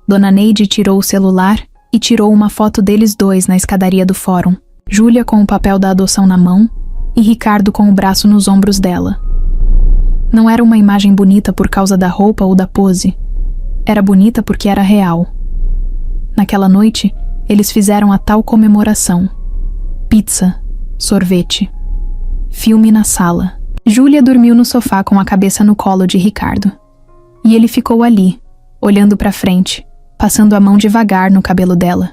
Dona Neide tirou o celular e tirou uma foto deles dois na escadaria do fórum. Júlia com o papel da adoção na mão e Ricardo com o braço nos ombros dela. Não era uma imagem bonita por causa da roupa ou da pose. Era bonita porque era real. Naquela noite, eles fizeram a tal comemoração. Pizza, sorvete, filme na sala. Júlia dormiu no sofá com a cabeça no colo de Ricardo. E ele ficou ali, olhando para frente, passando a mão devagar no cabelo dela.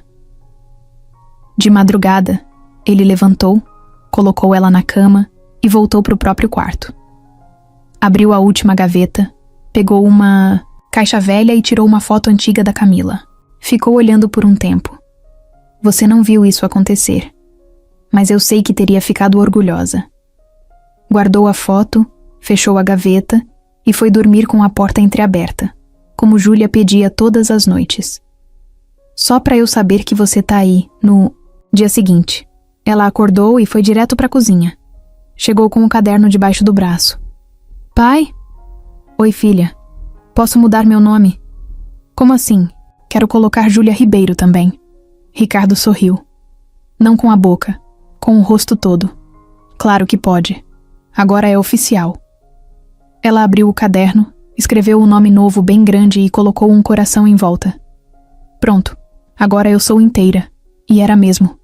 De madrugada, ele levantou, colocou ela na cama e voltou para o próprio quarto. Abriu a última gaveta, pegou uma caixa velha e tirou uma foto antiga da Camila. Ficou olhando por um tempo. Você não viu isso acontecer, mas eu sei que teria ficado orgulhosa. Guardou a foto, fechou a gaveta e foi dormir com a porta entreaberta, como Júlia pedia todas as noites. Só para eu saber que você tá aí, no dia seguinte. Ela acordou e foi direto para a cozinha. Chegou com o caderno debaixo do braço. Pai? Oi, filha. Posso mudar meu nome? Como assim? Quero colocar Júlia Ribeiro também. Ricardo sorriu. Não com a boca, com o rosto todo. Claro que pode. Agora é oficial. Ela abriu o caderno, escreveu o nome novo bem grande e colocou um coração em volta. Pronto. Agora eu sou inteira. E era mesmo.